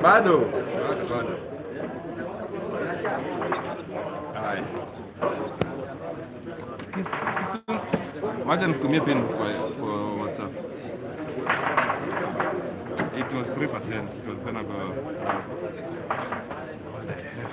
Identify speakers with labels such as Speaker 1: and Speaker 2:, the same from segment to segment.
Speaker 1: Bado. Haya. Wacha nitumie pin kwa WhatsApp. It was 3%. It was gonna go. What the heck?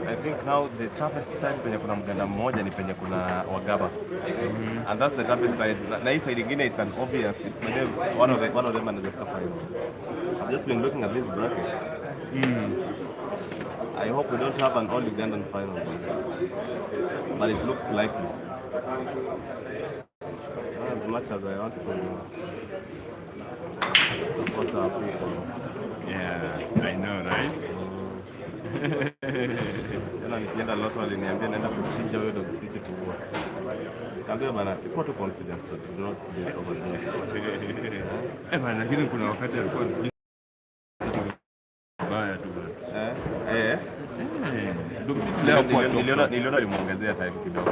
Speaker 2: I think now the toughest side penye kuna mganda mmoja ni penye kuna Wagaba. And that's the toughest side. Na hii side ingine it's an obvious. One of them anaweza final. I've just been looking at this bracket. I hope we don't have an all Ugandan final, but it looks likely. As much as I want to support our people.
Speaker 1: Yeah, I know, right?
Speaker 2: Jana nikienda Lotto aliniambia naenda kuchinja huyo dog city kubwa. Kaambia bana, iko tu confident to not be overdoing.
Speaker 1: Bana, lakini kuna wakati alikuwa baya tu bana. Dog city leo kwa
Speaker 2: niliona limuongezea time kidogo.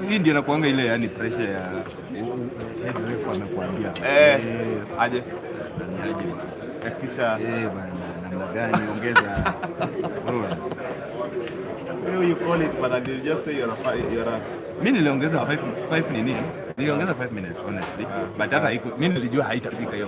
Speaker 1: Hii ndio inakuanga ile yani pressure ya head ref amekuambia.
Speaker 2: Aje kisha
Speaker 1: bana namna gani ongeza.
Speaker 2: You call it, but I did just say you're a
Speaker 1: mimi niliongeza 5 nini? Niliongeza 5 minutes honestly. But hata mimi nilijua haitafika hiyo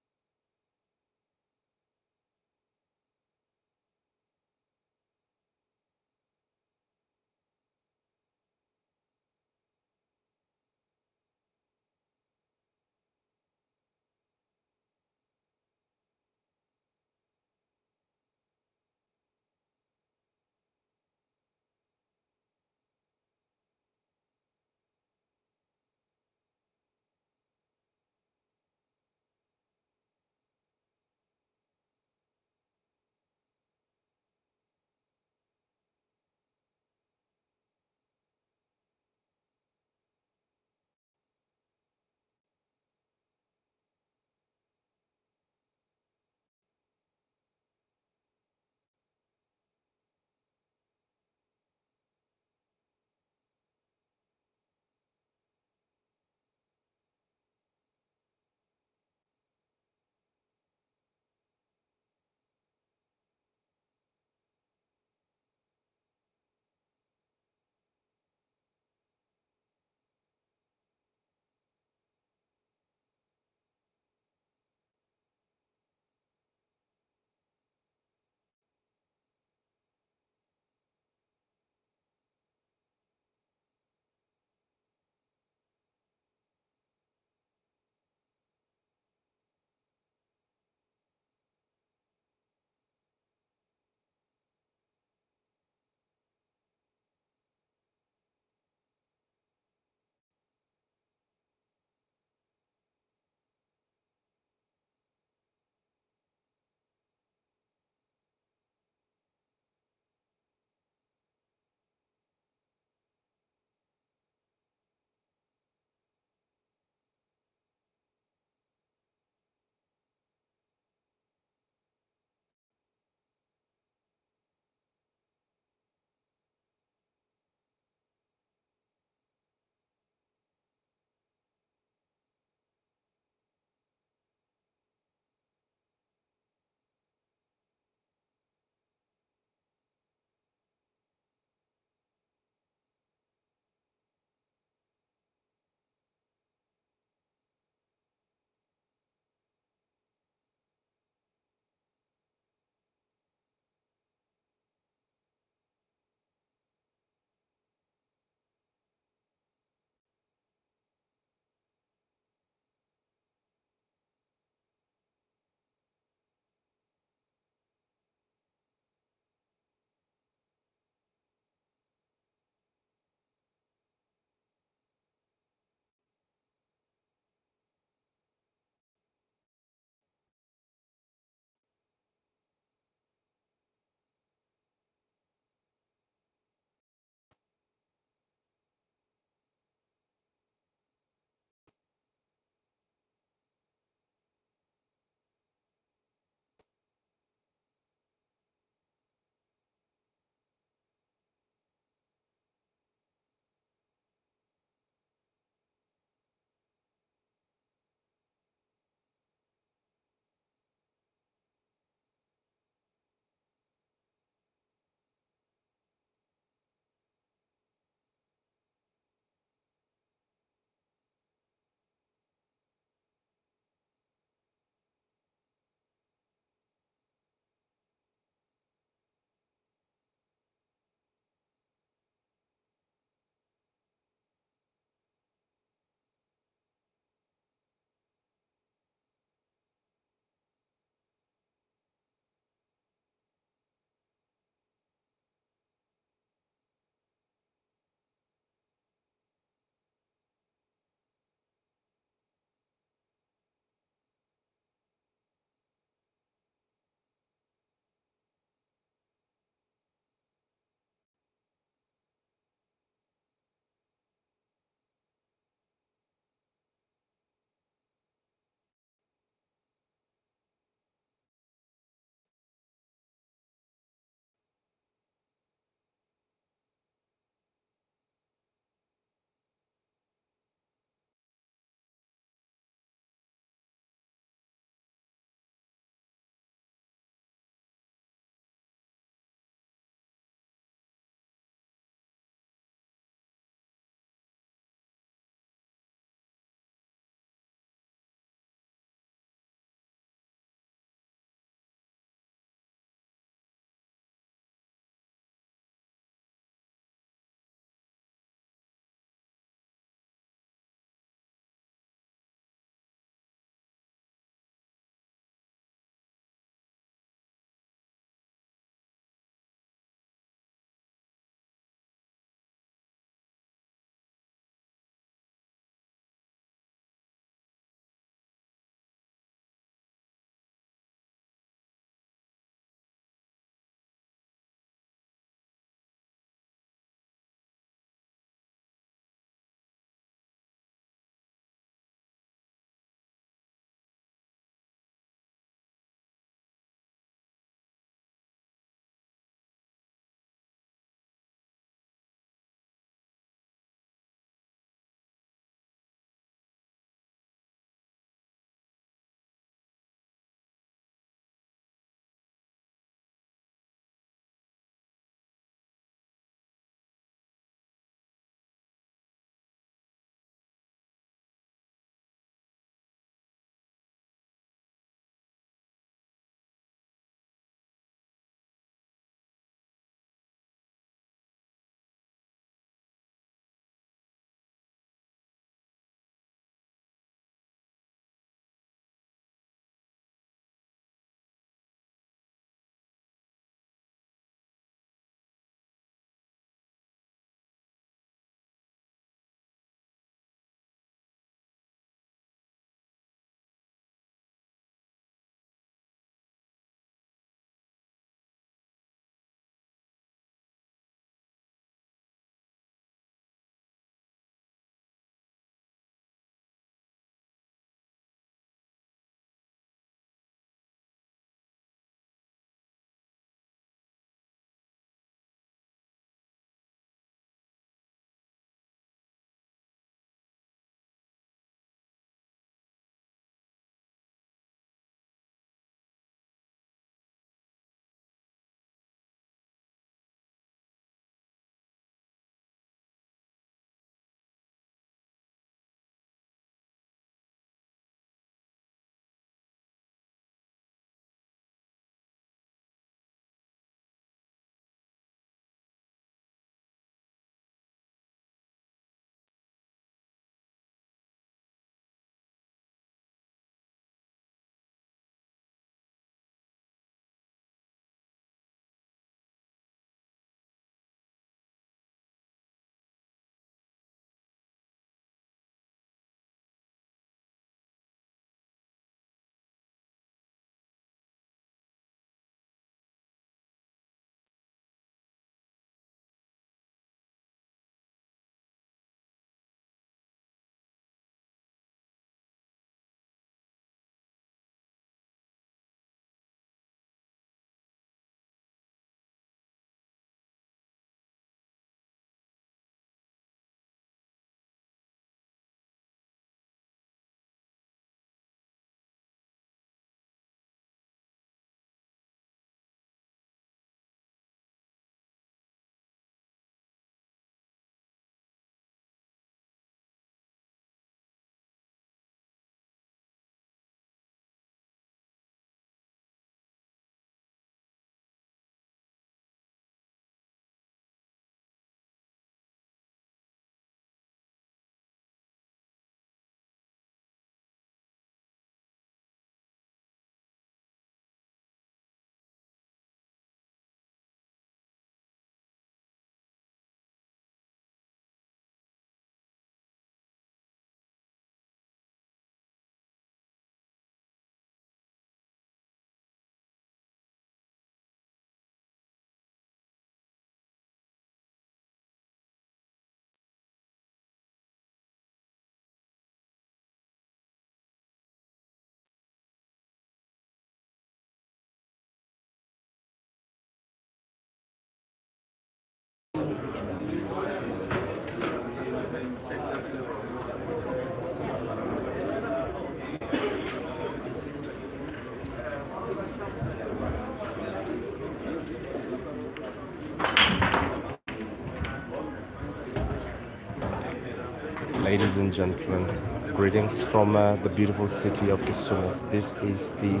Speaker 2: Ladies and gentlemen, greetings from the beautiful city of Kisumu. This is the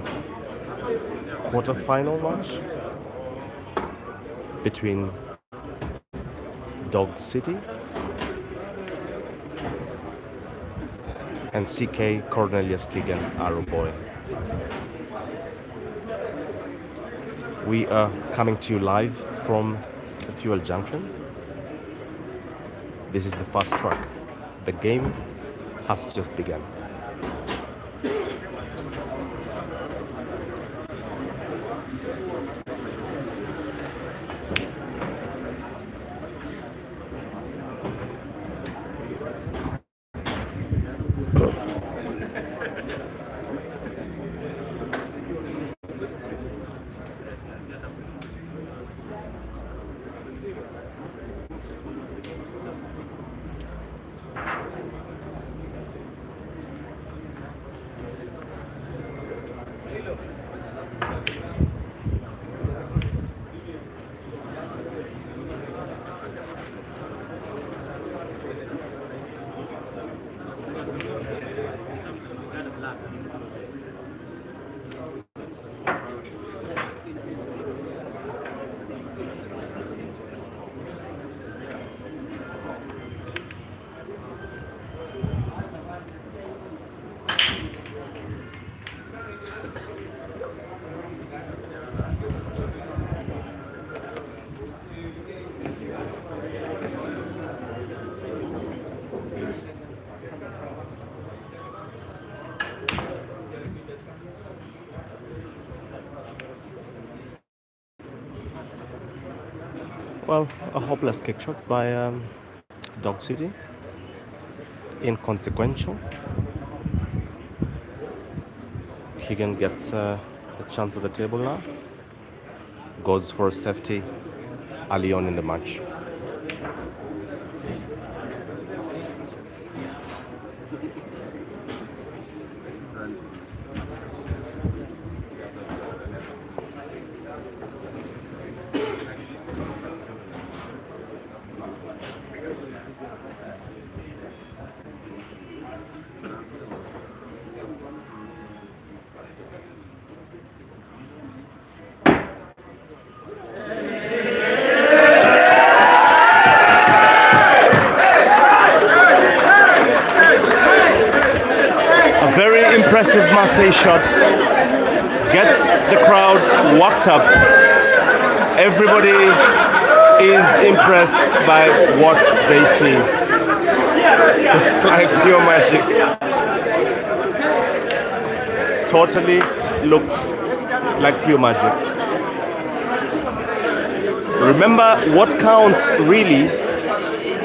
Speaker 2: quarter-final match between Dog City and CK Cornelius Keegan Arrow Boy. We are coming to you live from the fuel junction. This is the fast track. The game has just begun. Well, a hopeless kick shot by Dog City. Inconsequential. Keegan gets a chance at the table now. Goes for safety early on in the match. Impressive Marseille shot, gets the crowd worked up. Everybody is impressed by what they see. It's like pure magic. Totally looks like pure magic. Remember, what counts really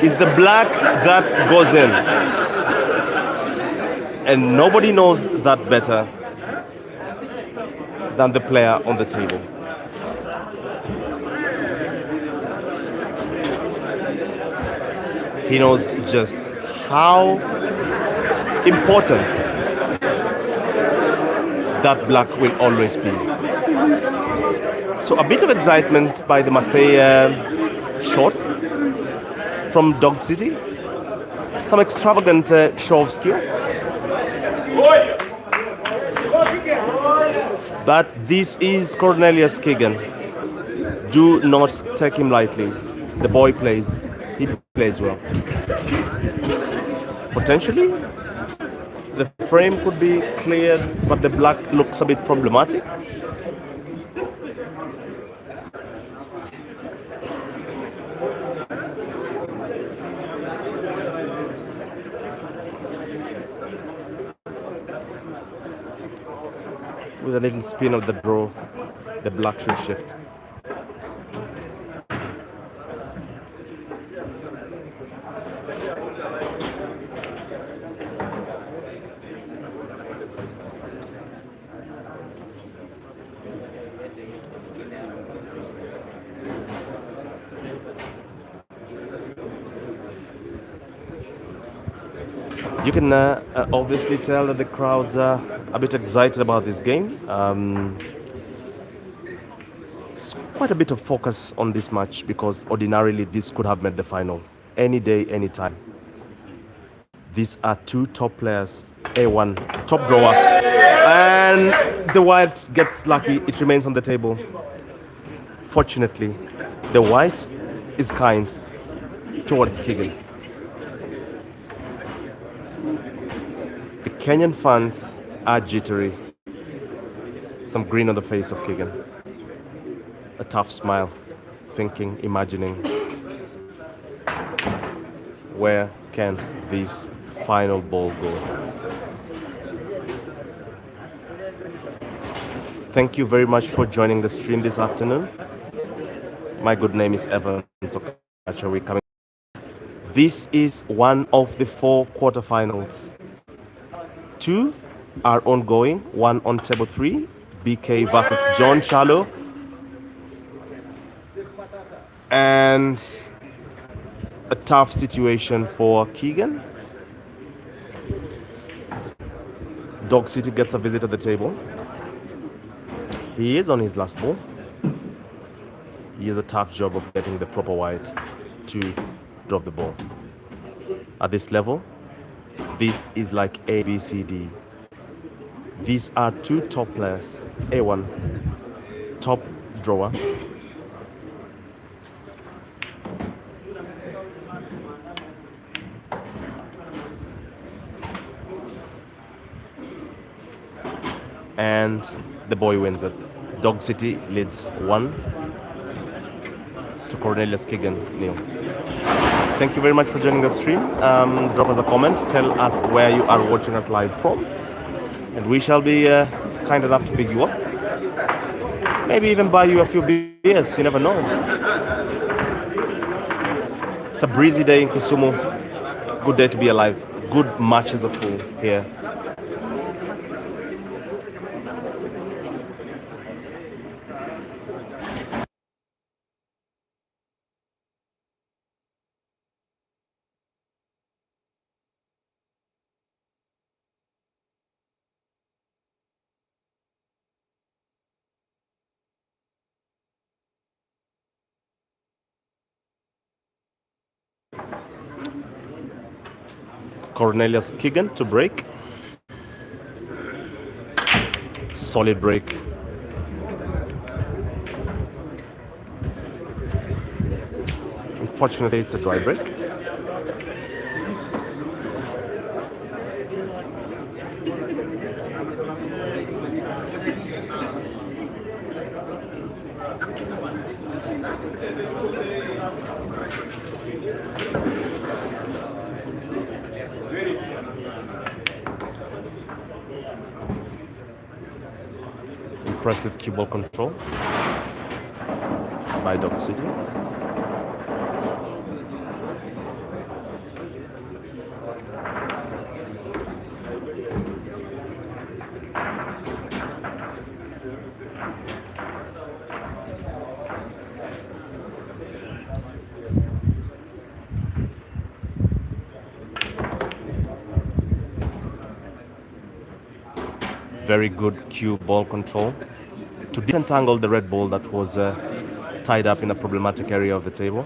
Speaker 2: is the black that goes in. And nobody knows that better than the player on the table. He knows just how important that black will always be. So a bit of excitement by the Marseille shot from Dog City. Some extravagant show of skill. But this is Cornelius Keegan. Do not take him lightly. The boy plays. He plays well. Potentially, the frame could be cleared, but the black looks a bit problematic. With a little spin of the draw, the black should shift. You can obviously tell that the crowds are a bit excited about this game. Quite a bit of focus on this match because ordinarily this could have made the final any day, any time. These are two top players, A1, top drawer, and the white gets lucky, it remains on the table. Fortunately, the white is kind towards Keegan. The Kenyan fans are jittery. Some grin on the face of Keegan. A tough smile, thinking, imagining, where can this final ball go? Thank you very much for joining the stream this afternoon. My good name is Evan Sokachawi coming. This is one of the 4 quarterfinals. 2 are ongoing, one on table 3, BK versus John Shallow. And a tough situation for Keegan. Dog City gets a visit at the table. He is on his last ball. He has a tough job of getting the proper white to drop the ball. At this level, this is like A, B, C, D. These are 2 top players. A1, top drawer. And the boy wins it. Dog City leads 1 to Cornelius Keegan 0. Thank you very much for joining the stream. Drop us a comment. Tell us where you are watching us live from. And we shall be kind enough to pick you up. Maybe even buy you a few beers. You never know. It's a breezy day in Kisumu. Good day to be alive. Good matches of pool here. Cornelius Keegan to break. Solid break. Unfortunately, it's a dry break. Impressive cue ball control by Dog City. Very good cue ball control to disentangle the red ball that was tied up in a problematic area of the table.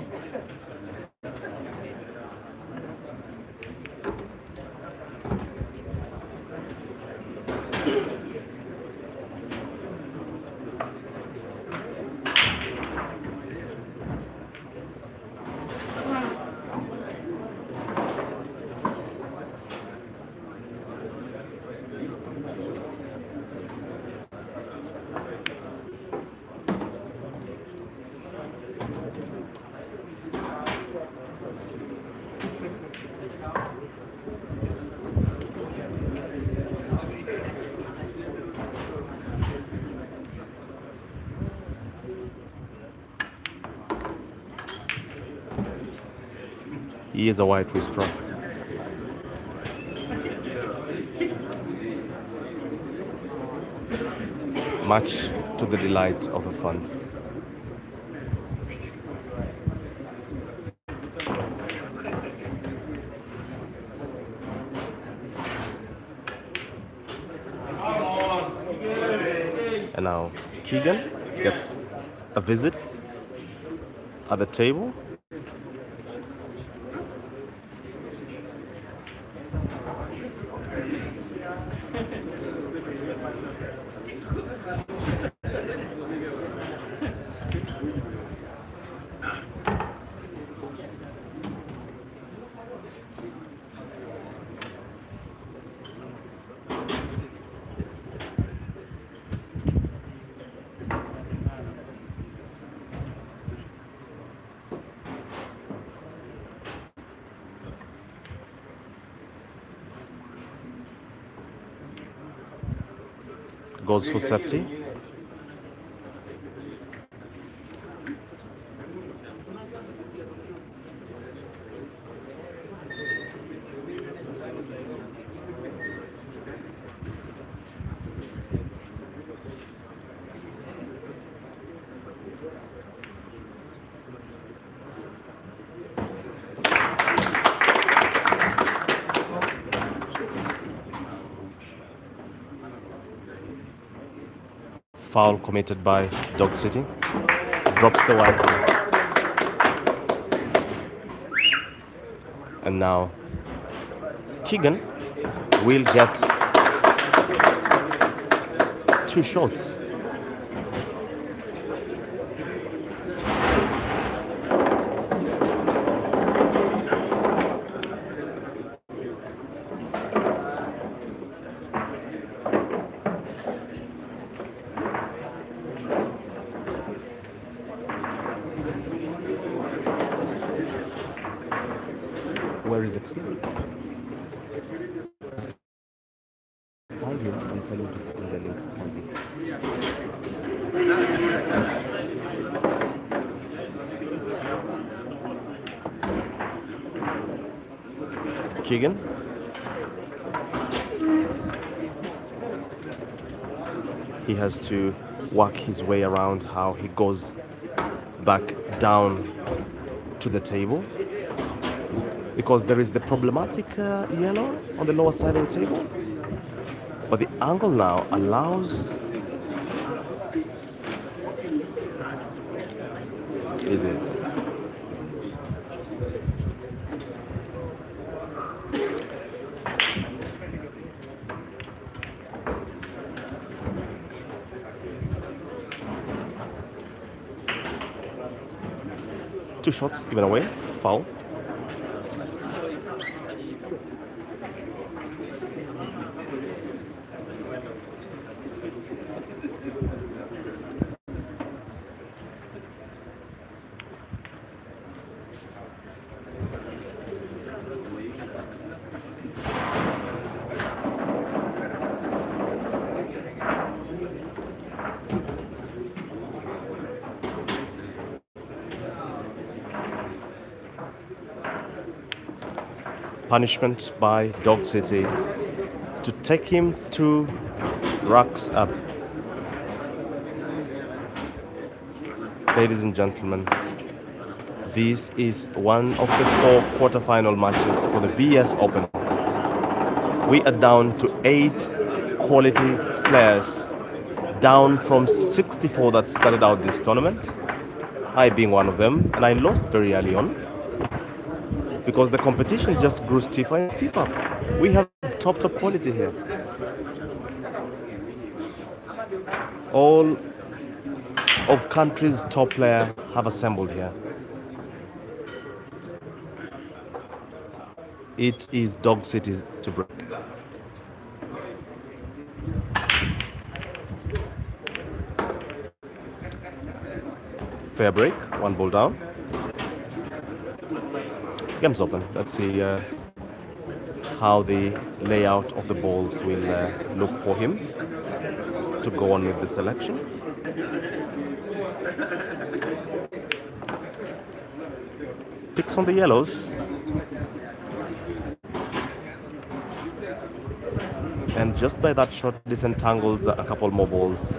Speaker 2: He is a white whisperer. Much to the delight of the fans. Keegan gets a visit at the table. Goes for safety. Foul committed by Dog City. Drops the white. And now Keegan will get 2 shots. Where is it? Find him and tell him to send the link on it. Keegan. He has to work his way around how he goes back down to the table, because there is the problematic yellow on the lower side of the table, but the angle now allows easy. Two shots given away, foul. Punishment by Dog City to take him to racks up. Ladies and gentlemen, this is one of the 4 quarterfinal matches for the VS Open. We are down to 8 quality players, down from 64 that started out this tournament, I being one of them, and I lost very early on, because the competition just grew stiffer and stiffer. We have top quality here. All of country's top players have assembled here. It is Dog City to break. Fair break, 1 ball down. Game's open. Let's see how the layout of the balls will look for him to go on with the selection. Picks on the yellows. And just by that shot, disentangles a couple more balls.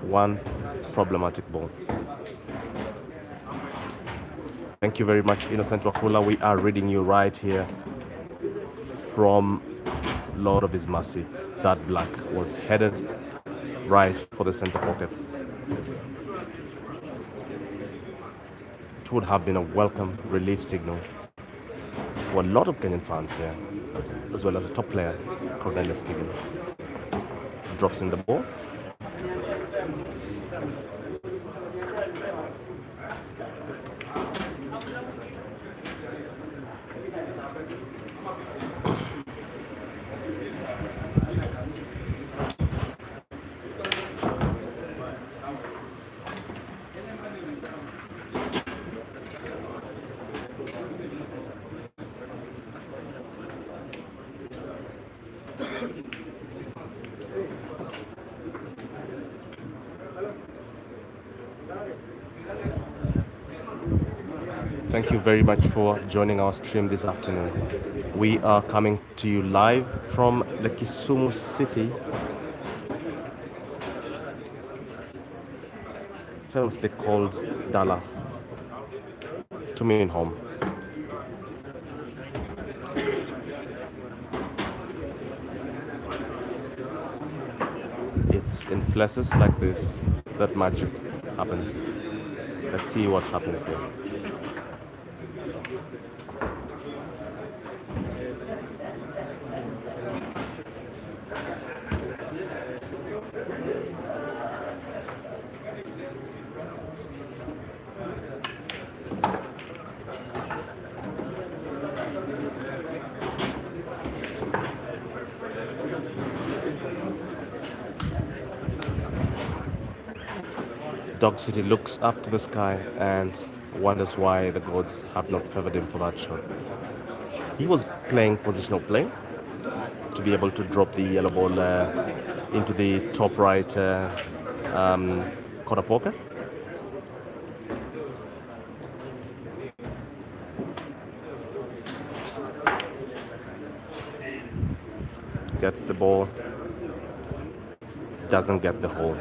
Speaker 2: 1 problematic ball. Thank you very much, Innocent Wafula. We are reading you right here from Lord of His Mercy. that black was headed right for the center pocket. It would have been a welcome relief signal for a lot of Kenyan fans here, as well as the top player, Cornelius Kigen. Drops in the ball. Thank you very much for joining our stream this afternoon. We are coming to you live from the Kisumu city, famously called Dala, to mean home. It's in places like this that magic happens. Let's see what happens here. Dog City looks up to the sky and wonders why the gods have not favored him for that shot. He was playing positional play to be able to drop the yellow ball into the top right corner pocket. Gets the ball, doesn't get the hole.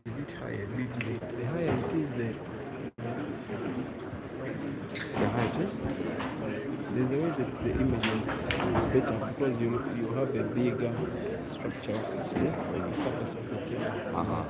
Speaker 3: Is it higher? The higher it is, the higher it is. There's a way that the image is better because you have a bigger structure on the surface of the table.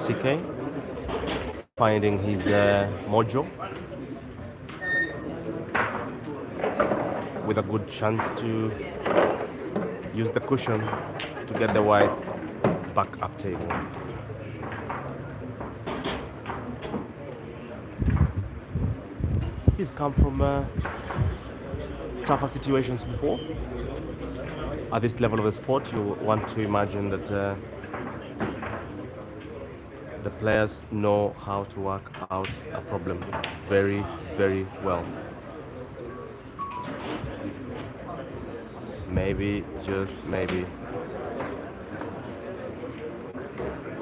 Speaker 2: CK finding his mojo with a good chance to use the cushion to get the white back up table. He's come from tougher situations before. At this level of the sport, you want to imagine that the players know how to work out a problem very, very well. Maybe, just maybe.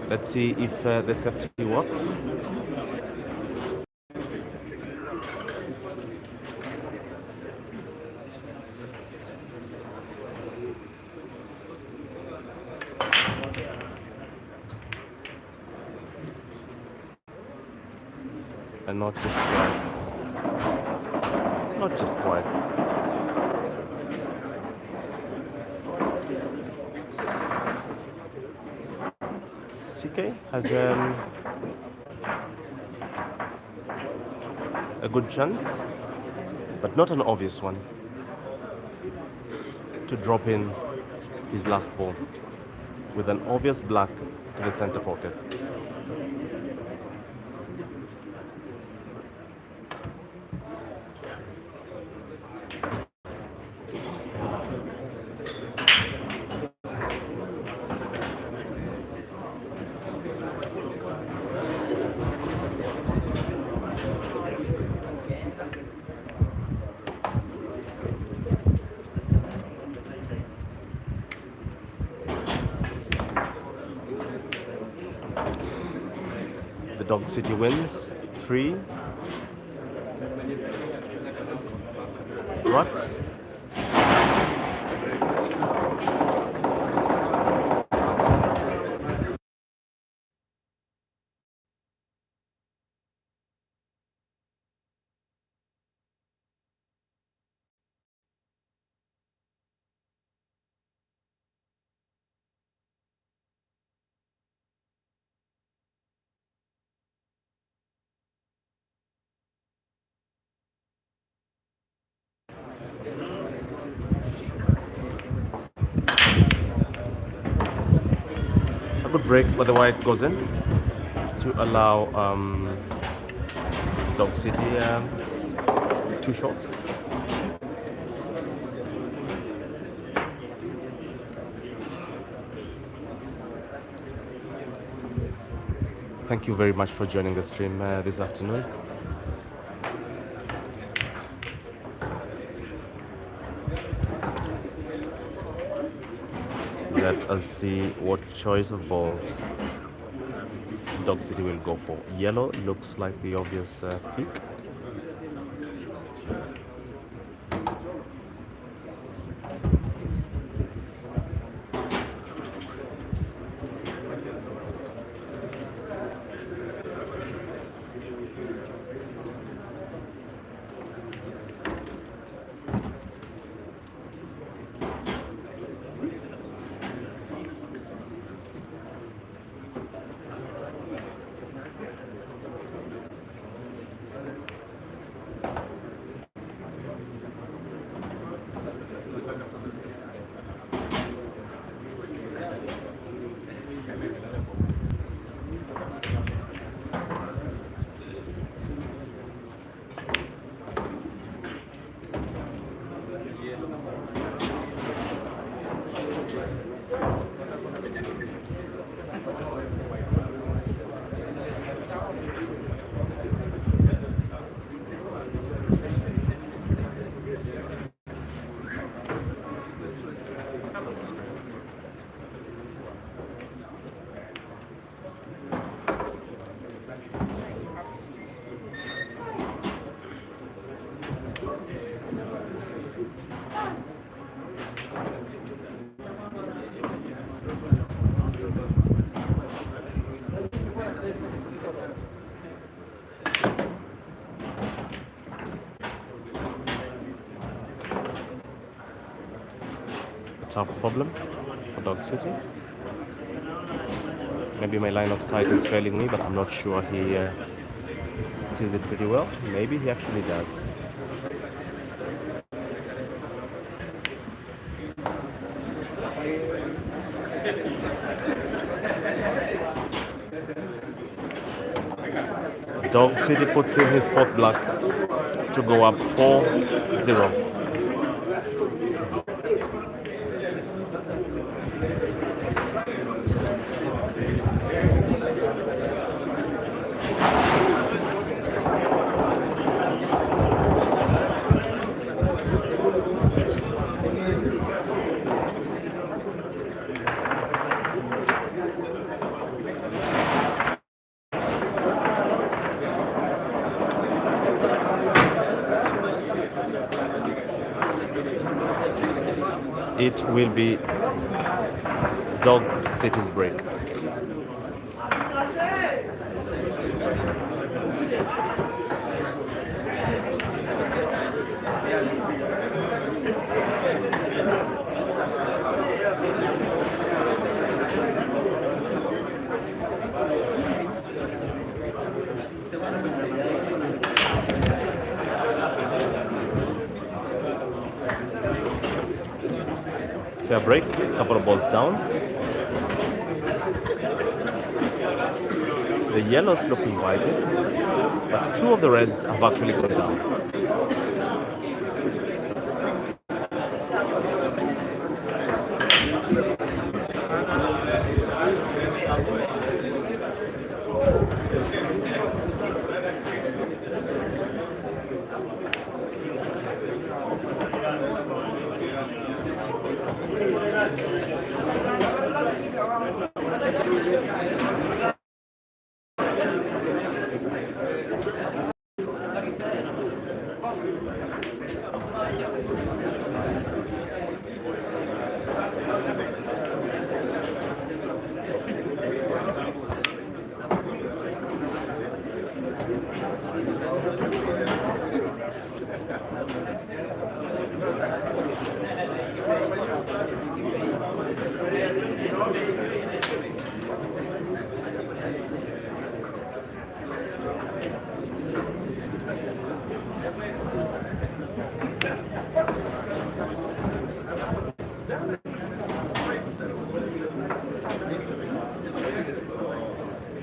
Speaker 2: Let's see if the safety works. And not just one. not just quiet. CK has a good chance, but not an obvious one, to drop in his last ball with an obvious black to the center pocket. Dog City wins 3. What? A good break, but the white goes in to allow Dog City 2 shots. Thank you very much for joining the stream this afternoon. Let us see what choice of balls Dog City will go for. Yellow looks like the obvious pick. Tough problem for Dog City. Maybe my line of sight is failing me, but I'm not sure he sees it pretty well. Maybe he actually does. Dog City puts in his 4th black to go up 4-0. It will be Dog City's break. Fair break, couple of balls down. The yellows look invited, but two of the reds have actually gone down.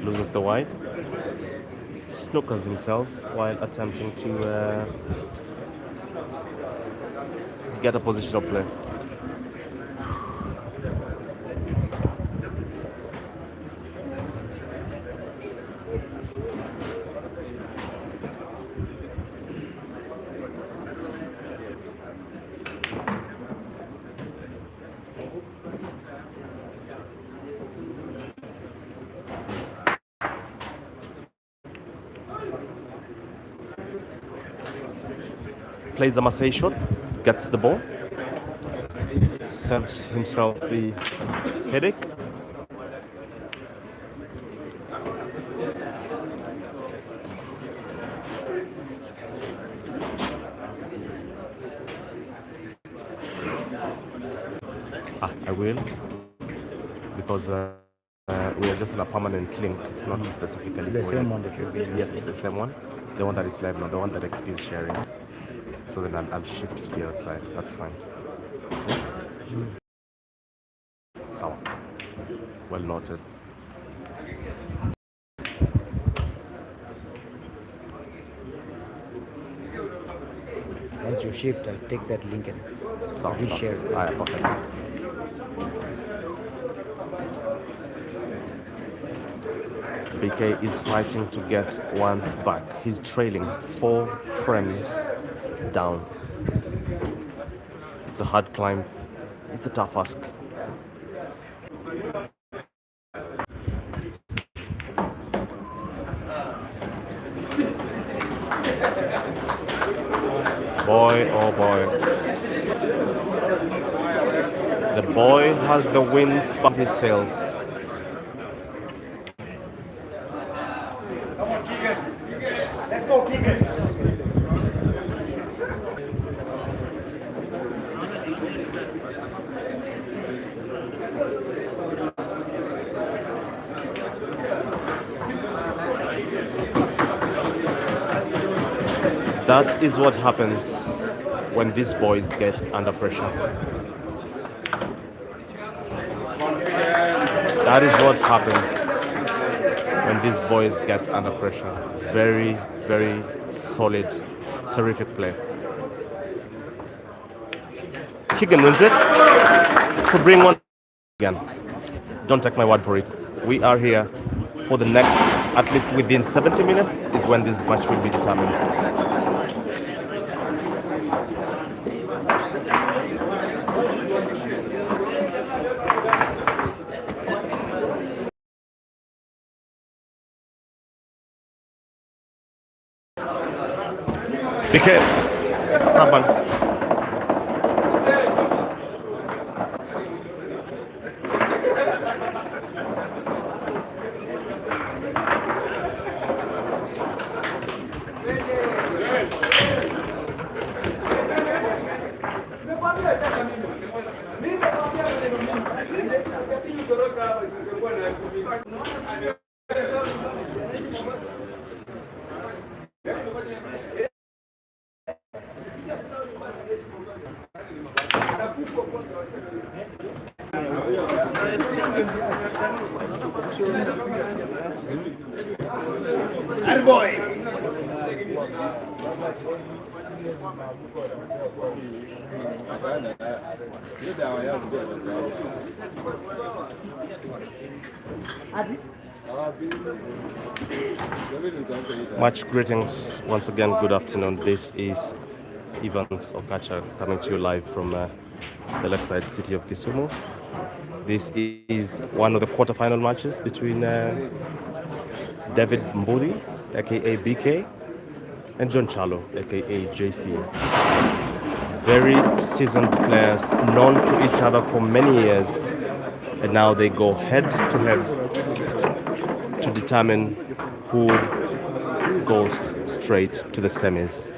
Speaker 2: Loses the white, snookers himself while attempting to get a position of play. Plays a Marseille shot, gets the ball, serves himself the headache. I will, because we are just in a permanent link. It's not specifically
Speaker 4: The
Speaker 2: for
Speaker 4: same
Speaker 2: you.
Speaker 4: one that you've been
Speaker 2: Yes, it's the same one. The one that is live, not the one that XP is sharing. So then I'll shift to the other side. That's fine. Sour. Well noted.
Speaker 4: Once you shift, I'll take that link and
Speaker 2: Sour.
Speaker 4: reshare.
Speaker 2: Alright, perfect. BK is fighting to get one back. He's trailing 4 frames down. It's a hard climb. It's a tough ask. Boy, oh boy. The boy has the winds by himself.
Speaker 5: Let's go, kick it.
Speaker 2: That is what happens when these boys get under pressure. That is what happens when these boys get under pressure. Very, very solid, terrific play. Keegan wins it to bring one again. Don't take my word for it. We are here for the next, at least within 70 minutes is when this match will be determined. BK, Saban. Much greetings once again. Good afternoon. This is Evans Okacha coming to you live from the lakeside city of Kisumu. This is one of the quarterfinal matches between David Mbudi, aka BK, and John Chalo, aka JC. Very seasoned players, known to each other for many years, and now they go head to head to determine who goes straight to the semis.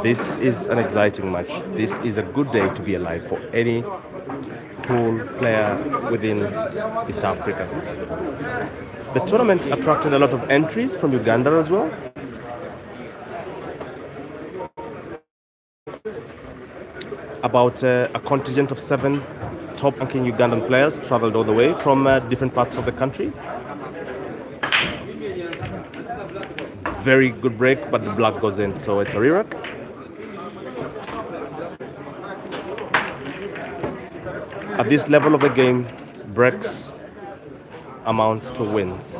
Speaker 2: This is an exciting match. This is a good day to be alive for any pool player within East Africa. The tournament attracted a lot of entries from Uganda as well. About a contingent of 7 top-ranking Ugandan players traveled all the way from different parts of the country. Very good break, but the black goes in, so it's a re-rack. At this level of the game, breaks amount to wins.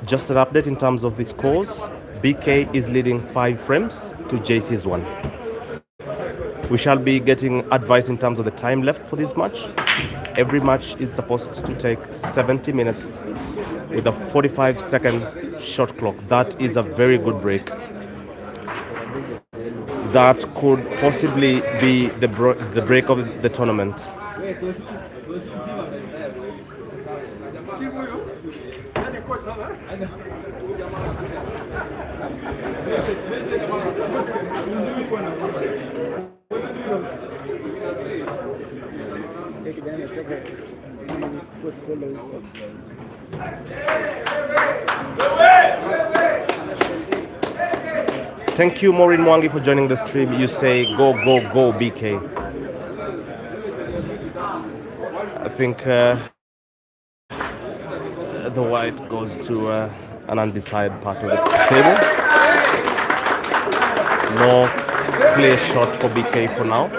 Speaker 2: Just an update in terms of the scores. BK is leading 5 frames to JC's 1. We shall be getting advice in terms of the time left for this match. Every match is supposed to take 70 minutes with a 45-second shot clock. That is a very good break. That could possibly be the break of the tournament. Thank you, Maureen Mwangi, for joining the stream. You say go, go, go, BK. I think the white goes to an undecided part of the table. No clear shot for BK for now.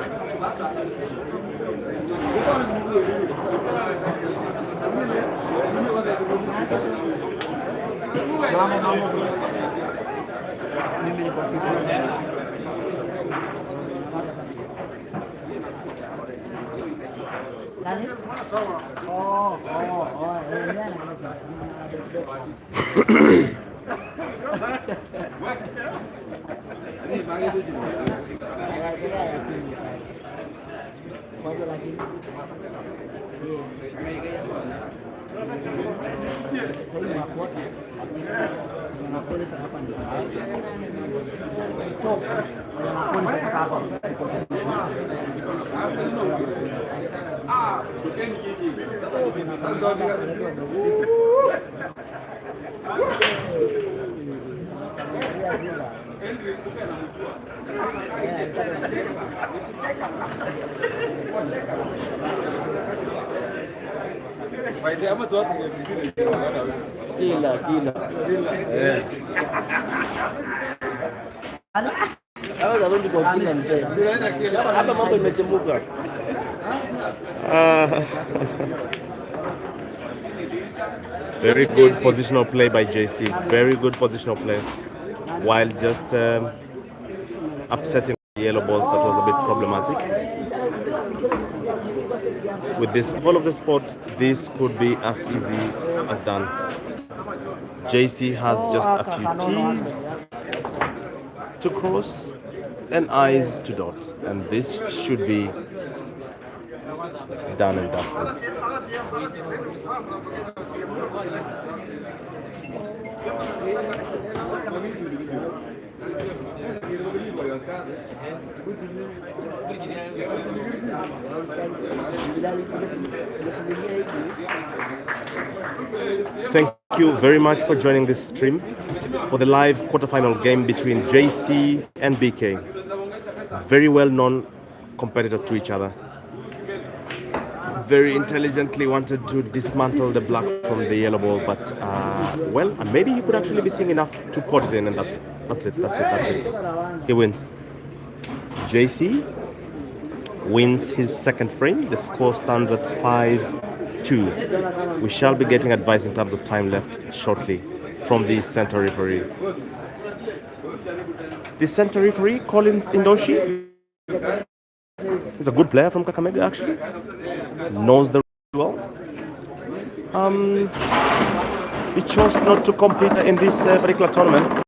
Speaker 2: Very good positional play by JC. Very good positional play. While just upsetting the yellow balls, that was a bit problematic. with this level of the sport, this could be as easy as done. JC has just a few T's to cross and I's to dot, and this should be done and dusted. Thank you very much for joining this stream for the live quarterfinal game between JC and BK. Very well-known competitors to each other. Very intelligently wanted to dismantle the black from the yellow ball, but well, maybe he could actually be seeing enough to pot it in, and that's it. He wins. JC wins his second frame. The score stands at 5-2. We shall be getting advice in terms of time left shortly from the center referee. The center referee, Collins Indoshi, is a good player from Kakamega, actually. Knows the well. He chose not to compete in this particular tournament,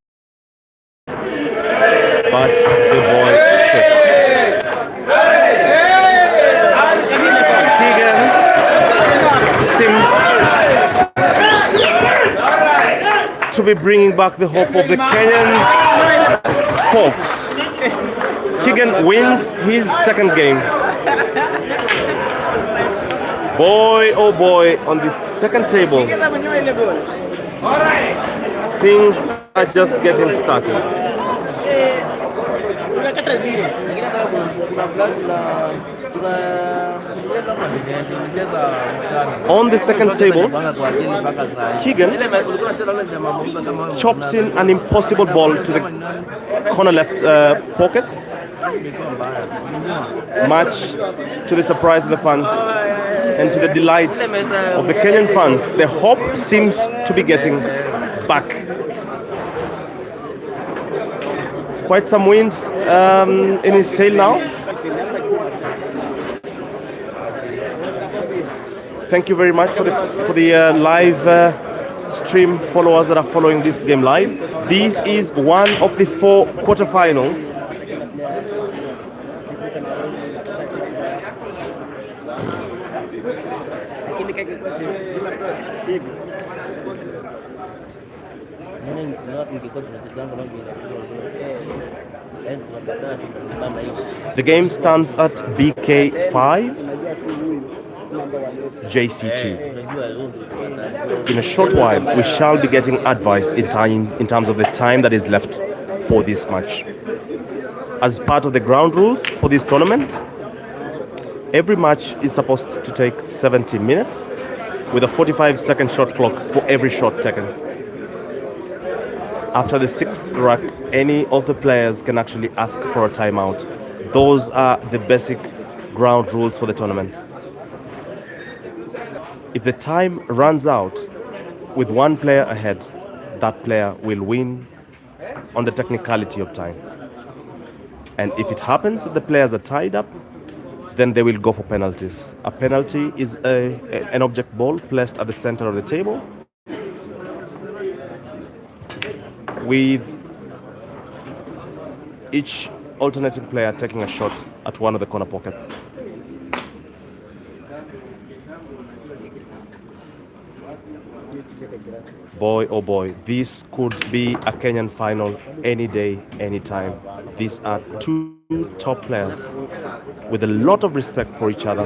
Speaker 2: but the boy shoots. Keegan seems to be bringing back the hope of the Kenyan folks. Keegan wins his second game. Boy, oh boy, on the second table, things are just getting started. On the second table, Keegan chops in an impossible ball to the corner left pocket, much to the surprise of the fans and to the delight of the Kenyan fans. The hope seems to be getting back. Quite some wind in his sail now. Thank you very much for the live stream followers that are following this game live. This is one of the 4 quarterfinals. The game stands at BK 5, JC 2. In a short while, we shall be getting advice in terms of the time that is left for this match. As part of the ground rules for this tournament, every match is supposed to take 70 minutes with a 45-second shot clock for every shot taken. After the 6th rack, any of the players can actually ask for a timeout. Those are the basic ground rules for the tournament. If the time runs out with one player ahead, that player will win on the technicality of time. And if it happens that the players are tied up, then they will go for penalties. A penalty is an object ball placed at the center of the table with each alternating player taking a shot at one of the corner pockets. Boy, oh boy, this could be a Kenyan final any day, any time. These are 2 top players with a lot of respect for each other.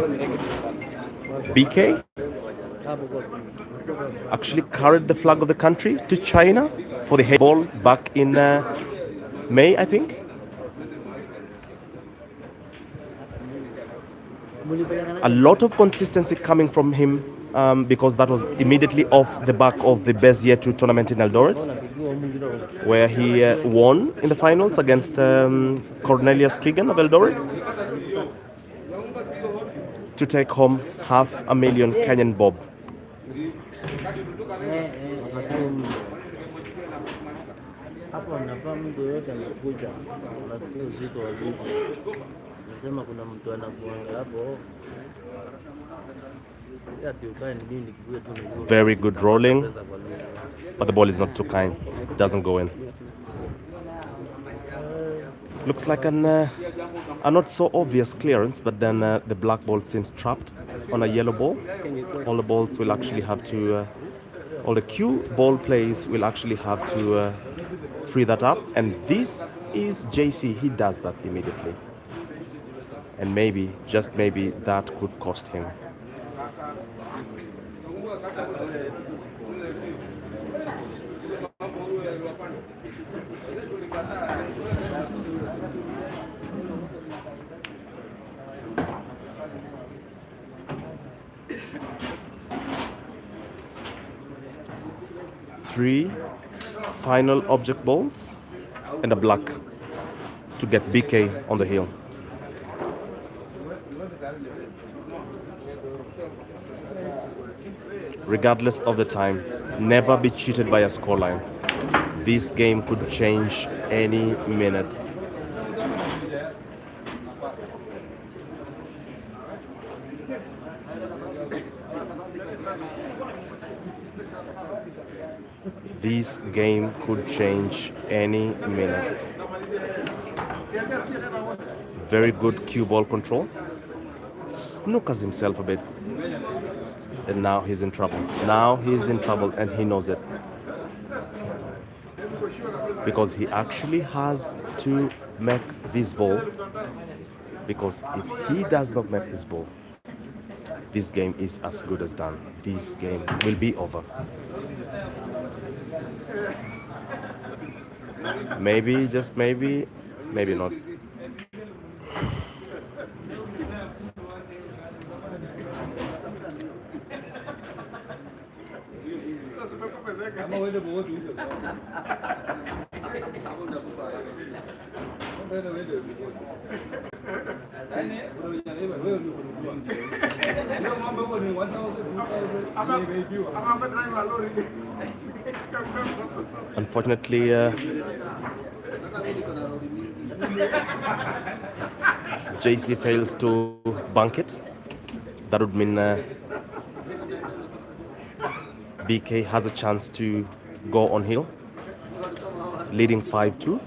Speaker 2: BK actually carried the flag of the country to China for the head ball back in May, I think. A lot of consistency coming from him because that was immediately off the back of the Best Year 2 tournament in Eldoret, where he won in the finals against Cornelius Keegan of Eldoret to take home $500,000 Kenyan bob.
Speaker 6: Hapo nafaa mtu yote amekuja, unasikia uzito wa vitu. Nasema kuna mtu anakuanga hapo
Speaker 2: Very good rolling, but the ball is not too kind. It doesn't go in. Looks like a not so obvious clearance, but then the black ball seems trapped on a yellow ball. All the balls will actually have to, all the cue ball plays will actually have to free that up. And this is JC. He does that immediately. And maybe, just maybe, that could cost him. Three final object balls and a black to get BK on the hill. Regardless of the time, never be cheated by a scoreline. This game could change any minute. This game could change any minute. Very good cue ball control. Snookers himself a bit. And now he's in trouble. Now he's in trouble and he knows it. Because he actually has to make this ball. Because if he does not make this ball, this game is as good as done. This game will be over. Maybe, just maybe, maybe not. Unfortunately, JC fails to bank it. That would mean BK has a chance to go on hill, leading 5-2.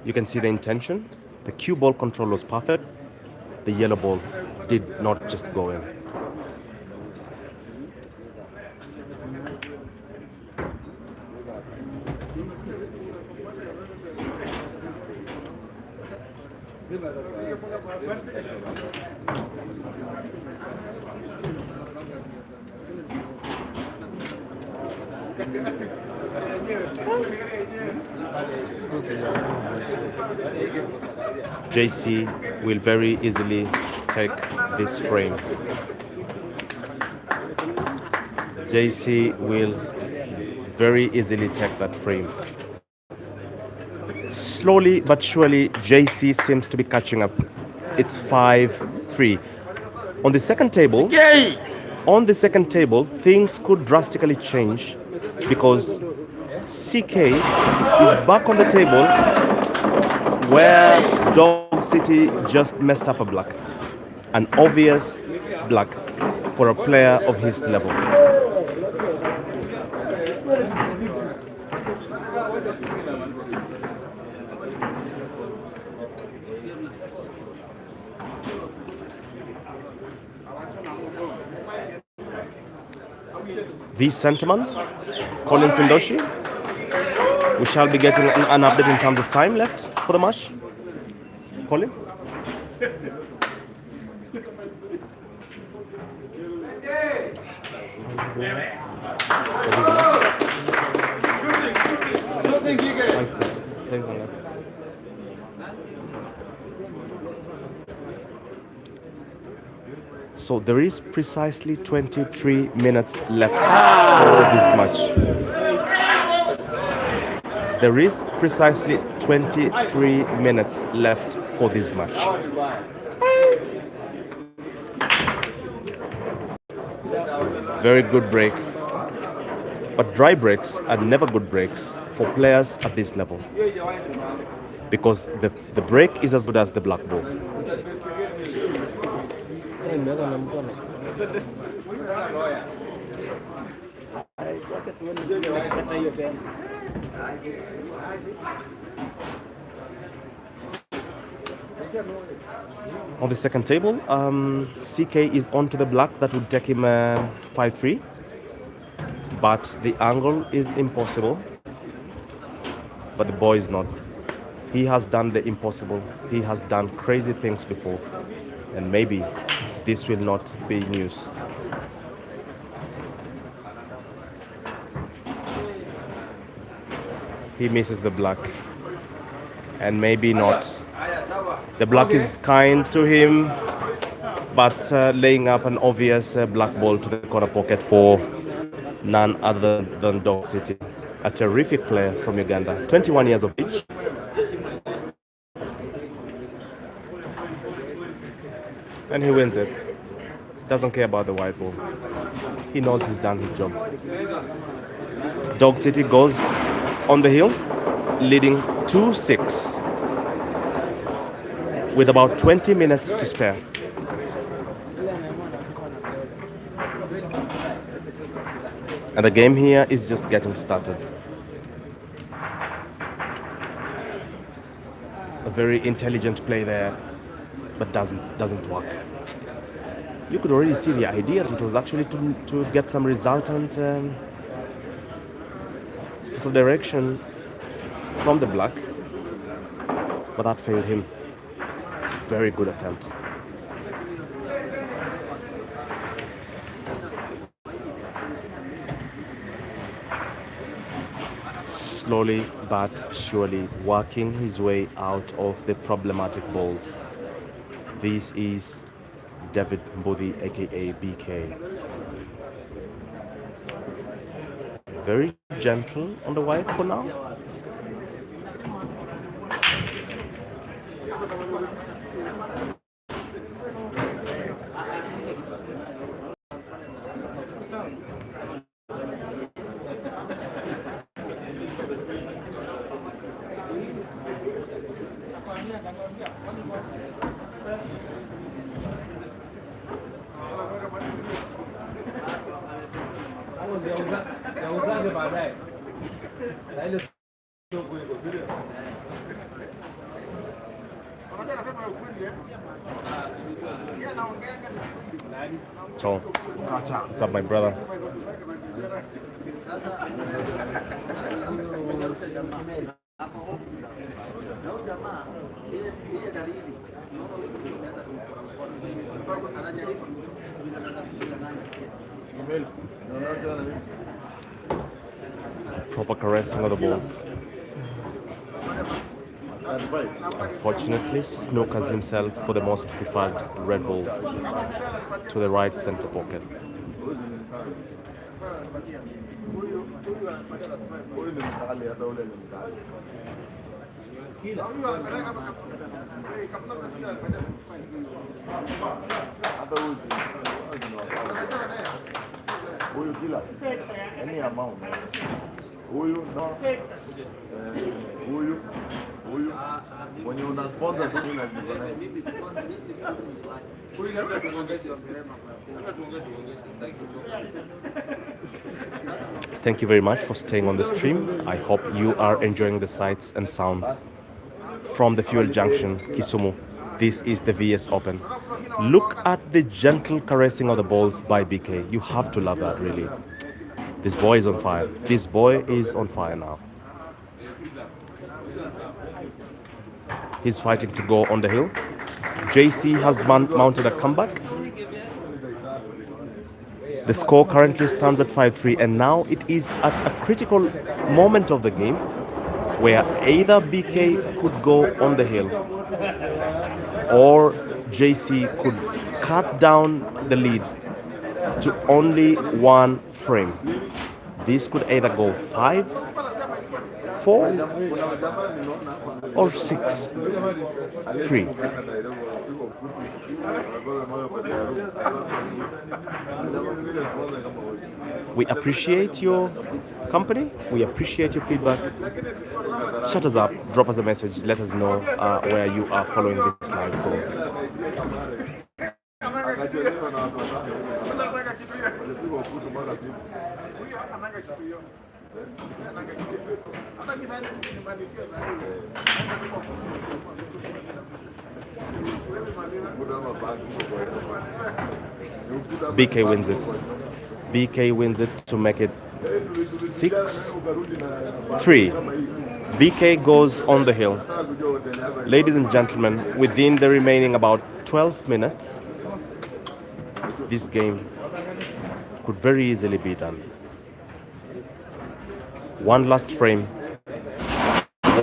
Speaker 2: You can see the intention. The cue ball control was perfect. The yellow ball did not just go in. JC will very easily take this frame. JC will very easily take that frame. Slowly but surely, JC seems to be catching up. It's 5-3. On the second table, things could drastically change because CK is back on the table where Dog City just messed up a black. An obvious black for a player of his level. The centerman, Collins Ndoshi. We shall be getting an update in terms of time left for the match. Collins? So there is precisely 23 minutes left for this match. There is precisely 23 minutes left for this match. Very good break. But dry breaks are never good breaks for players at this level, because the break is as good as the black ball.
Speaker 6: Imeweka na mkono. Kata hiyo tena.
Speaker 2: On the second table, CK is onto the black. That would take him 5-3. But the angle is impossible. But the boy is not. He has done the impossible. He has done crazy things before. And maybe this will not be news. He misses the black. And maybe not. The black is kind to him, but laying up an obvious black ball to the corner pocket for none other than Dog City. A terrific player from Uganda, 21 years of age. And he wins it. Doesn't care about the white ball. He knows he's done his job. Dog City goes on the hill, leading 2-6 with about 20 minutes to spare. And the game here is just getting started. A very intelligent play there, but doesn't work. You could already see the idea. It was actually to get some resultant some direction from the black, but that failed him. Very good attempt. Slowly but surely working his way out of the problematic balls. This is David Mbudi, aka BK. Very gentle on the white for now. So, what's up, my brother? Proper caressing of the balls. Unfortunately, snookers himself for the most preferred red ball to the right center pocket. Thank you very much for staying on the stream. I hope you are enjoying the sights and sounds from the fuel junction, Kisumu. This is the VS Open. Look at the gentle caressing of the balls by BK. You have to love that, really. This boy is on fire. This boy is on fire now. He's fighting to go on the hill. JC has mounted a comeback. The score currently stands at 5-3, and now it is at a critical moment of the game where either BK could go on the hill or JC could cut down the lead to only one frame. This could either go 5-4
Speaker 7: 4 or 6-3. We appreciate your company. We appreciate your feedback. Shut us up. Drop us a message. Let us know where you are following this live from. BK wins it. BK wins it to make it 6-3. BK goes on the hill. Ladies and gentlemen, within the remaining about 12 minutes, this game could very easily be done. One last frame.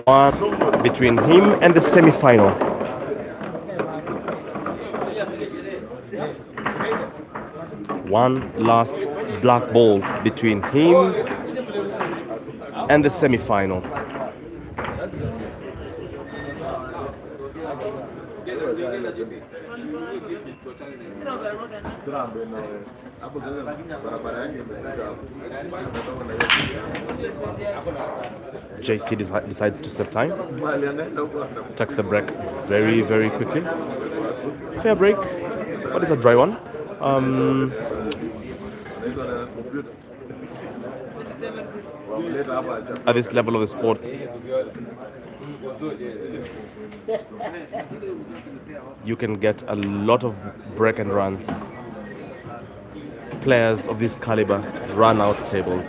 Speaker 7: One between him and the semi-final. One last black ball between him and the semi-final. JC decides to save time. Takes the break very, very quickly. Fair break. What is a dry one? At this level of the sport, you can get a lot of break and runs. Players of this caliber run out tables.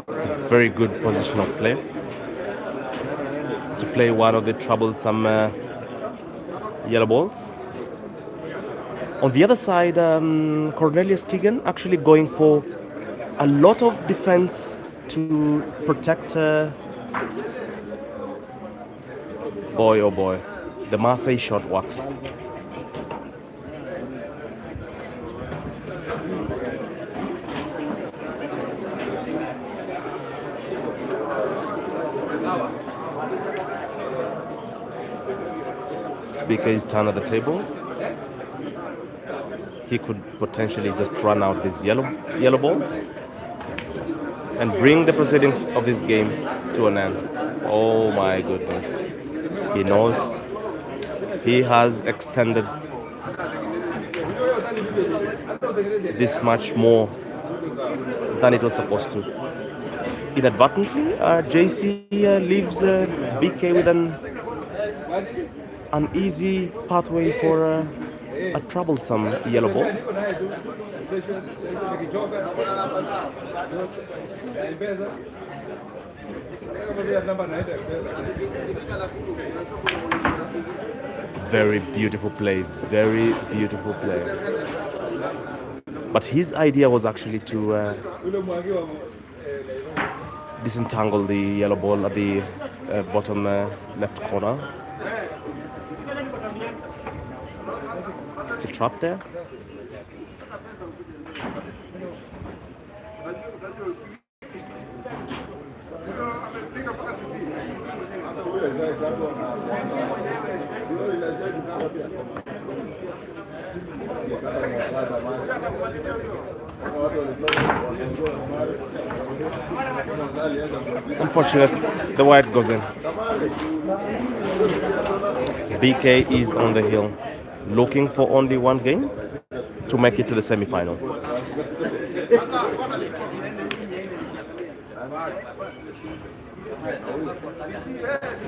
Speaker 7: It's a very good position of play to play one of the troublesome yellow balls. On the other side, Cornelius Keegan actually going for a lot of defense to protect. Boy, oh boy, the Marseille shot works. Speaker's turn at the table. He could potentially just run out this yellow ball and bring the proceedings of this game to an end. Oh my goodness. He knows he has extended this much more than it was supposed to. Inadvertently, JC leaves BK with an easy pathway for a troublesome yellow ball. Very beautiful play, very beautiful play. But his idea was actually to disentangle the yellow ball at the bottom left corner. Still trapped there. Unfortunate, the white goes in. BK is on the hill, looking for only one game to make it to the semi-final.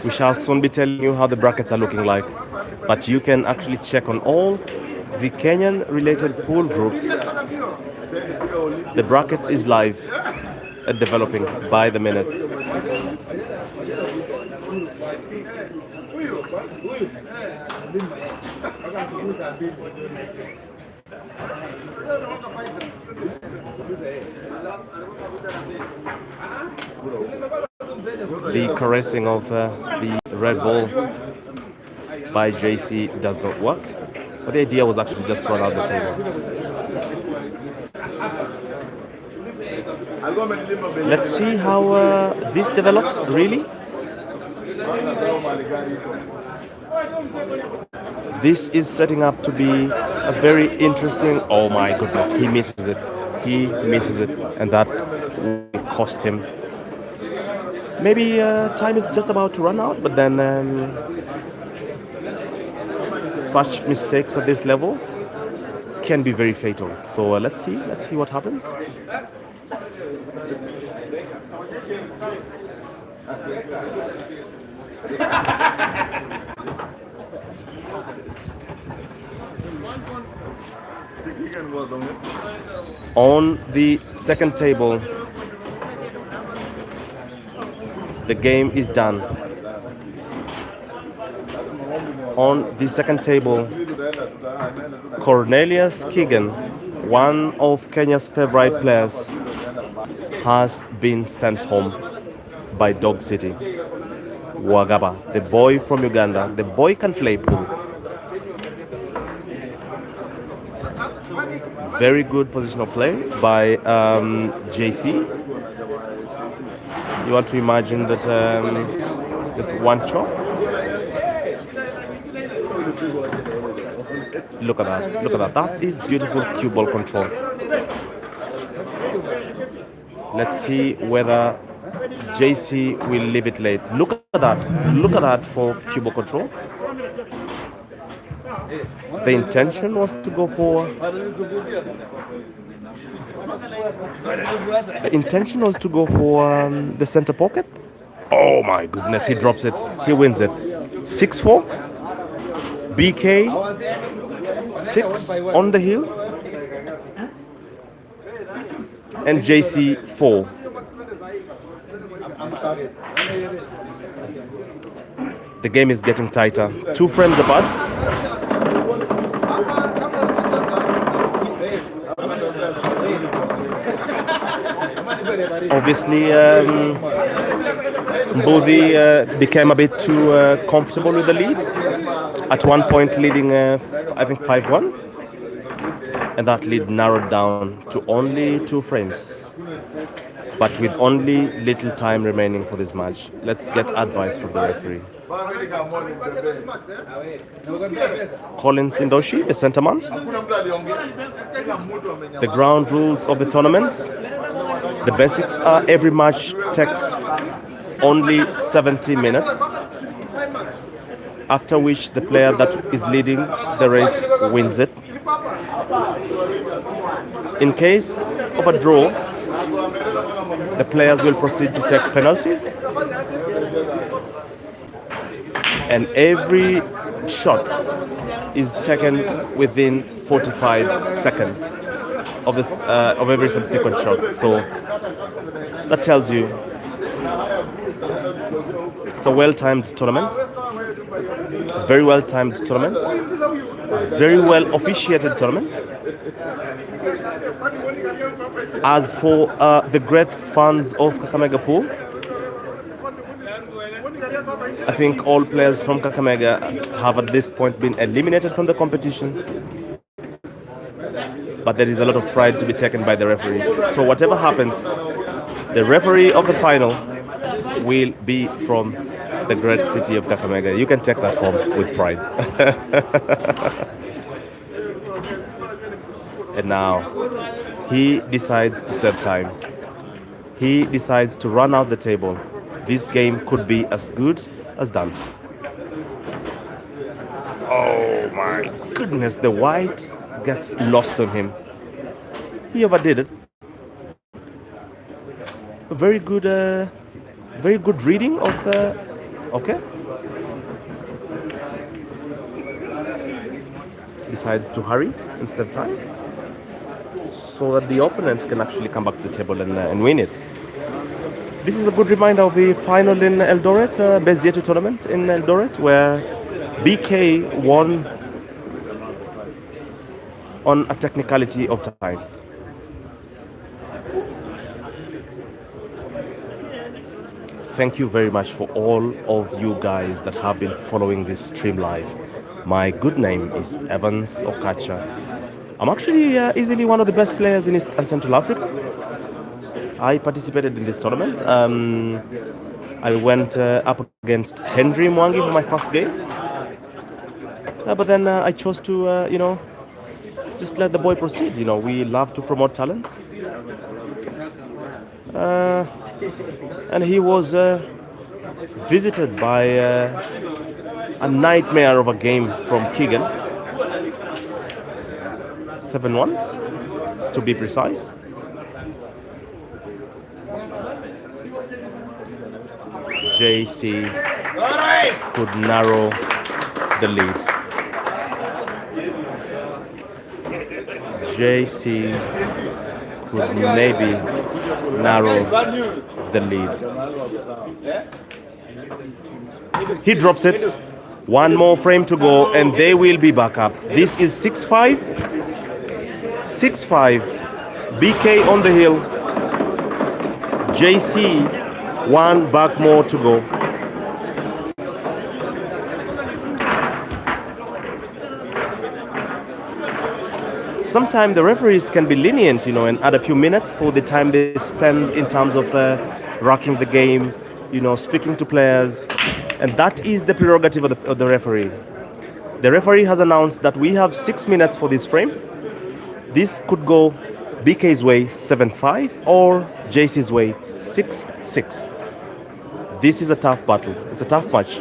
Speaker 7: We shall soon be telling you how the brackets are looking like, but you can actually check on all the Kenyan-related pool groups The bracket is live and developing by the minute. The caressing of the red ball by JC does not work, but the idea was actually just run out the table. Let's see how this develops, really. This is setting up to be a very interesting... Oh my goodness, he misses it. He misses it, and that will cost him. Maybe time is just about to run out, but then such mistakes at this level can be very fatal. So let's see what happens. On the second table, the game is done. On the second table, Cornelius Keegan, one of Kenya's favorite players, has been sent home by Dog City. Wagaba, the boy from Uganda, the boy can play pool. Very good positional play by JC. You want to imagine that just one chop. Look at that, look at that. That is beautiful cue ball control. Let's see whether JC will leave it late. Look at that for cue ball control. The intention was to go for... the center pocket. Oh my goodness, he drops it. He wins it. 6-4. BK 6 on the hill. And JC 4. The game is getting tighter. 2 frames apart. Obviously, Mbudi became a bit too comfortable with the lead. At one point leading, I think 5-1. And that lead narrowed down to only 2 frames. But with only little time remaining for this match, let's get advice from the referee. Colin Sindoshi, the center man. The ground rules of the tournament. The basics are every match takes only 70 minutes, after which the player that is leading the race wins it. In case of a draw, the players will proceed to take penalties, and every shot is taken within 45 seconds of this of every subsequent shot. So that tells you it's a well-timed tournament, very well-timed tournament, very well officiated tournament. As for the great fans of Kakamega Pool, I think all players from Kakamega have at this point been eliminated from the competition. But there is a lot of pride to be taken by the referees. So whatever happens, the referee of the final will be from the great city of Kakamega. You can take that home with pride. And now, he decides to save time. He decides to run out the table. This game could be as good as done. Oh my goodness, the white gets lost on him. He overdid it. A very good reading of okay. Decides to hurry and save time. so that the opponent can actually come back to the table and win it. This is a good reminder of the final in Eldoret, Best Yet tournament in Eldoret, where BK won on a technicality of time. Thank you very much for all of you guys that have been following this stream live. My good name is Evans Okacha. I'm actually easily one of the best players in East and Central Africa. I participated in this tournament. I went up against Henry Mwangi for my first game. But then I chose to, just let the boy proceed. We love to promote talent. And he was visited by a nightmare of a game from Keegan. 7-1, to be precise. JC could narrow the lead. JC could maybe narrow the lead. He drops it. One more frame to go and they will be back up. This is 6-5. 6-5. BK on the hill. JC, one back more to go. Sometimes the referees can be lenient, and add a few minutes for the time they spend in terms of rocking the game, speaking to players. And that is the prerogative of the referee. The referee has announced that we have 6 minutes for this frame. This could go BK's way 7-5 or JC's way 6-6. This is a tough battle. It's a tough match.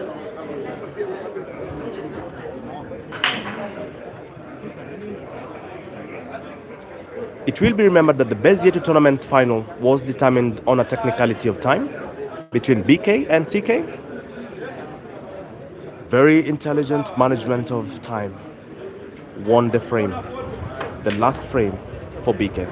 Speaker 7: It will be remembered that the Best Yet tournament final was determined on a technicality of time between BK and CK. Very intelligent management of time won the frame, the last frame for BK.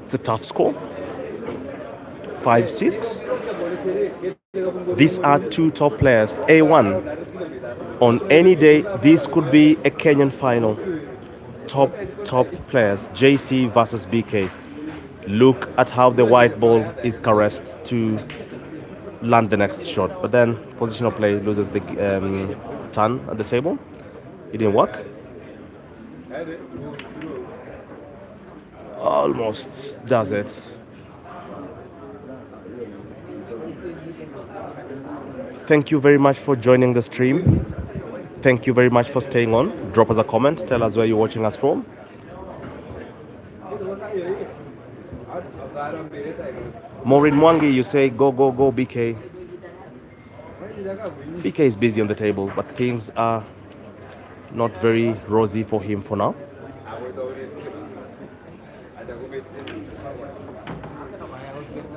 Speaker 7: It's a tough score. 5-6. These are two top players. A1. On any day, this could be a Kenyan final. Top players. JC versus BK. Look at how the white ball is caressed to land the next shot. But then positional play loses the turn at the table. It didn't work. Almost does it. Thank you very much for joining the stream. Thank you very much for staying on. Drop us a comment. Tell us where you're watching us from. Maureen Mwangi, you say go BK. BK is busy on the table, but things are not very rosy for him for now.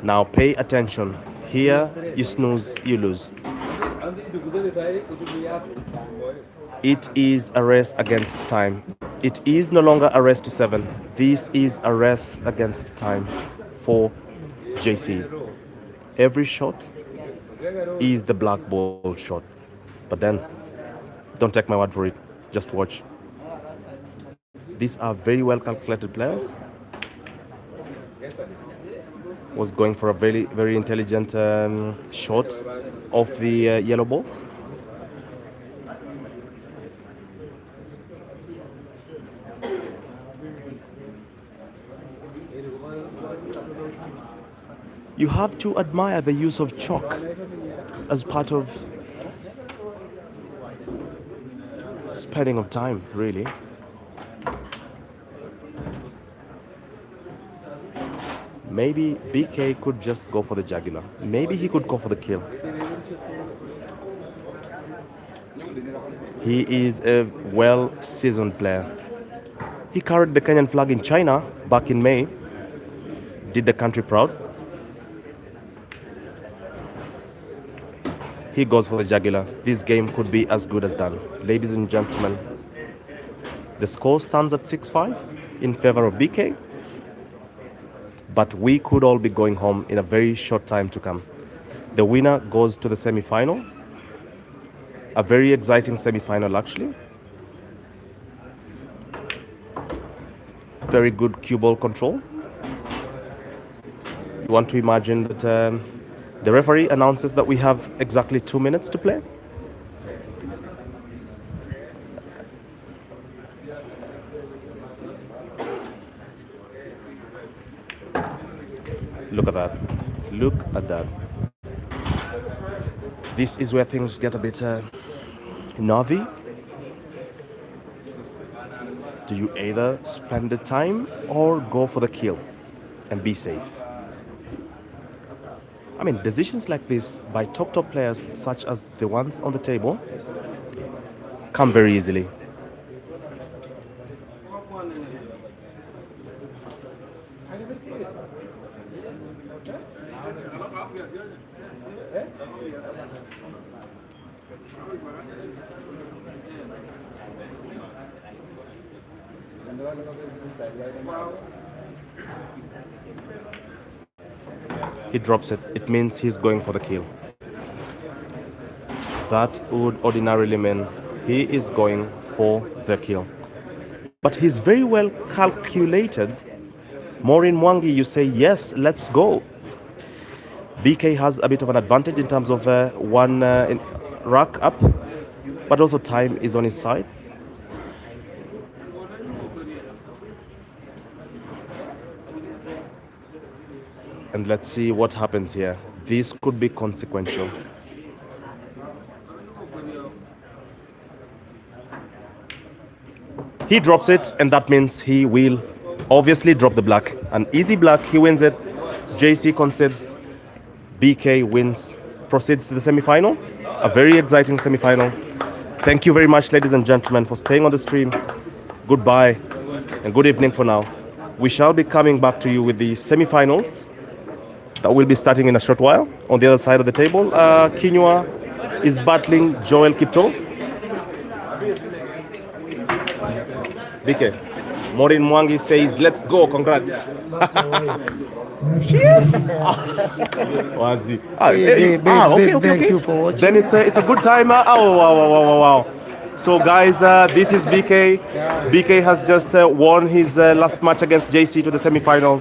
Speaker 7: Now pay attention. Here you snooze, you lose. It is a race against time. It is no longer a race to 7. This is a race against time for JC. Every shot is the black ball shot. But then, don't take my word for it. Just watch. These are very well calculated players. Was going for a very, very intelligent shot of the yellow ball. You have to admire the use of chalk as part of spending of time, really. Maybe BK could just go for the jugular. Maybe he could go for the kill. He is a well-seasoned player. He carried the Kenyan flag in China back in May, did the country proud. He goes for the jugular. This game could be as good as done. Ladies and gentlemen, the score stands at 6-5 in favor of BK, but we could all be going home in a very short time to come. The winner goes to the semi-final. A very exciting semi-final, actually. Very good cue ball control. You want to imagine that the referee announces that we have exactly 2 minutes to play. Look at that. Look at that. This is where things get a bit nervy. Do you either spend the time or go for the kill and be safe? I mean, decisions like this by top players such as the ones on the table come very easily. He drops it. It means he's going for the kill. That would ordinarily mean he is going for the kill. But he's very well calculated. Maureen Mwangi, you say, yes, let's go. BK has a bit of an advantage in terms of one rack up, but also time is on his side. And let's see what happens here. This could be consequential. He drops it, and that means he will obviously drop the black. An easy black, he wins it. JC concedes. BK wins, proceeds to the semi-final. A very exciting semi-final. Thank you very much, ladies and gentlemen, for staying on the stream. Goodbye and good evening for now. We shall be coming back to you with the semi-finals that will be starting in a short while. On the other side of the table, Kinyua is battling Joel Kipto. BK, Maureen Mwangi says, let's go, congrats. Cheers! Okay.
Speaker 6: Thank you for watching.
Speaker 7: Then it's a good time. Wow. So guys, this is BK. BK has just won his last match against JC to the semi-final.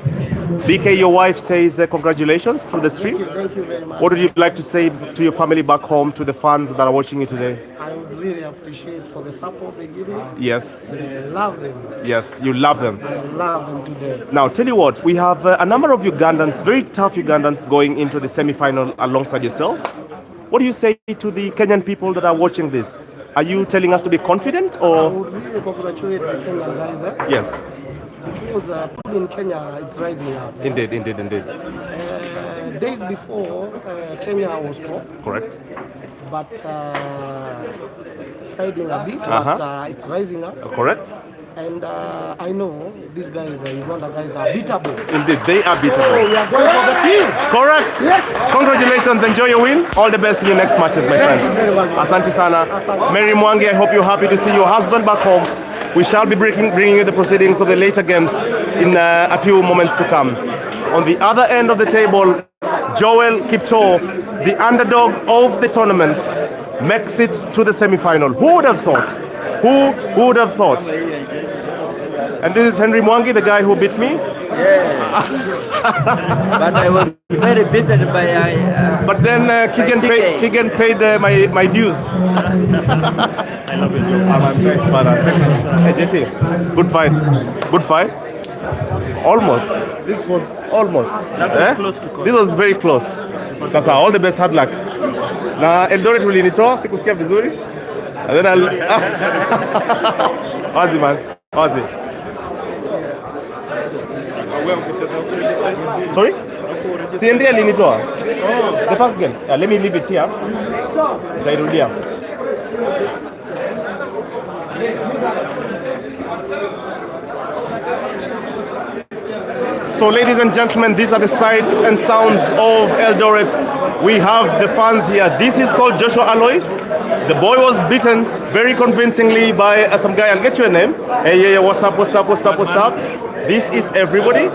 Speaker 7: BK, your wife says congratulations through the stream.
Speaker 6: Thank you very much.
Speaker 7: What would you like to say to your family back home, to the fans that are watching you today?
Speaker 6: I would really appreciate for the support they give me.
Speaker 7: Yes.
Speaker 6: I love them.
Speaker 7: Yes, you love them.
Speaker 6: I love them to death.
Speaker 7: Now, tell you what, we have a number of Ugandans, very tough Ugandans, going into the semi-final alongside yourself. What do you say to the Kenyan people that are watching this? Are you telling us to be confident,
Speaker 6: I
Speaker 7: or?
Speaker 6: would really congratulate the Kenyan guys.
Speaker 7: Yes,
Speaker 6: Because in Kenya, it's rising up.
Speaker 7: indeed.
Speaker 6: Days before, Kenya was top,
Speaker 7: Correct.
Speaker 6: but sliding a bit,
Speaker 7: Uh-huh.
Speaker 6: but it's rising up.
Speaker 7: Correct.
Speaker 6: And I know these guys, Uganda guys, are beatable.
Speaker 7: Indeed, they are
Speaker 6: So
Speaker 7: beatable.
Speaker 6: we are going for the kill.
Speaker 7: Correct.
Speaker 6: Yes.
Speaker 7: Congratulations. Enjoy your win. All the best in your next matches, my friend.
Speaker 6: you very much.
Speaker 7: Asante sana.
Speaker 6: Asante.
Speaker 7: Mary Mwangi, I hope you're happy to see your husband back home. We shall be bringing you the proceedings of the later games in a few moments to come. On the other end of the table, Joel Kipto, the underdog of the tournament, makes it to the semi-final. Who would have thought? Who would have thought? And this is Henry Mwangi, the guy who beat me.
Speaker 8: But I was very beaten by
Speaker 7: But then Keegan paid my dues.
Speaker 8: I love it.
Speaker 7: Thanks, brother. Hey, Jesse, good fight. Good fight. Almost. This was almost.
Speaker 8: That was close to call.
Speaker 7: This was very close. Sasa, all the best, hard luck. Na Eldoret ulinitoa, sikusikia vizuri. And then I'll... Wazi, man. Wazi. Sorry? CND alinitoa. The first game. Let me leave it here. Nitairudia. So, ladies and gentlemen, these are the sights and sounds of Eldoret. We have the fans here. This is called Joshua Alois. The boy was beaten very convincingly by some guy. I'll get you a name. Hey, yeah, what's up, what's up, what's up, what's up? This is everybody.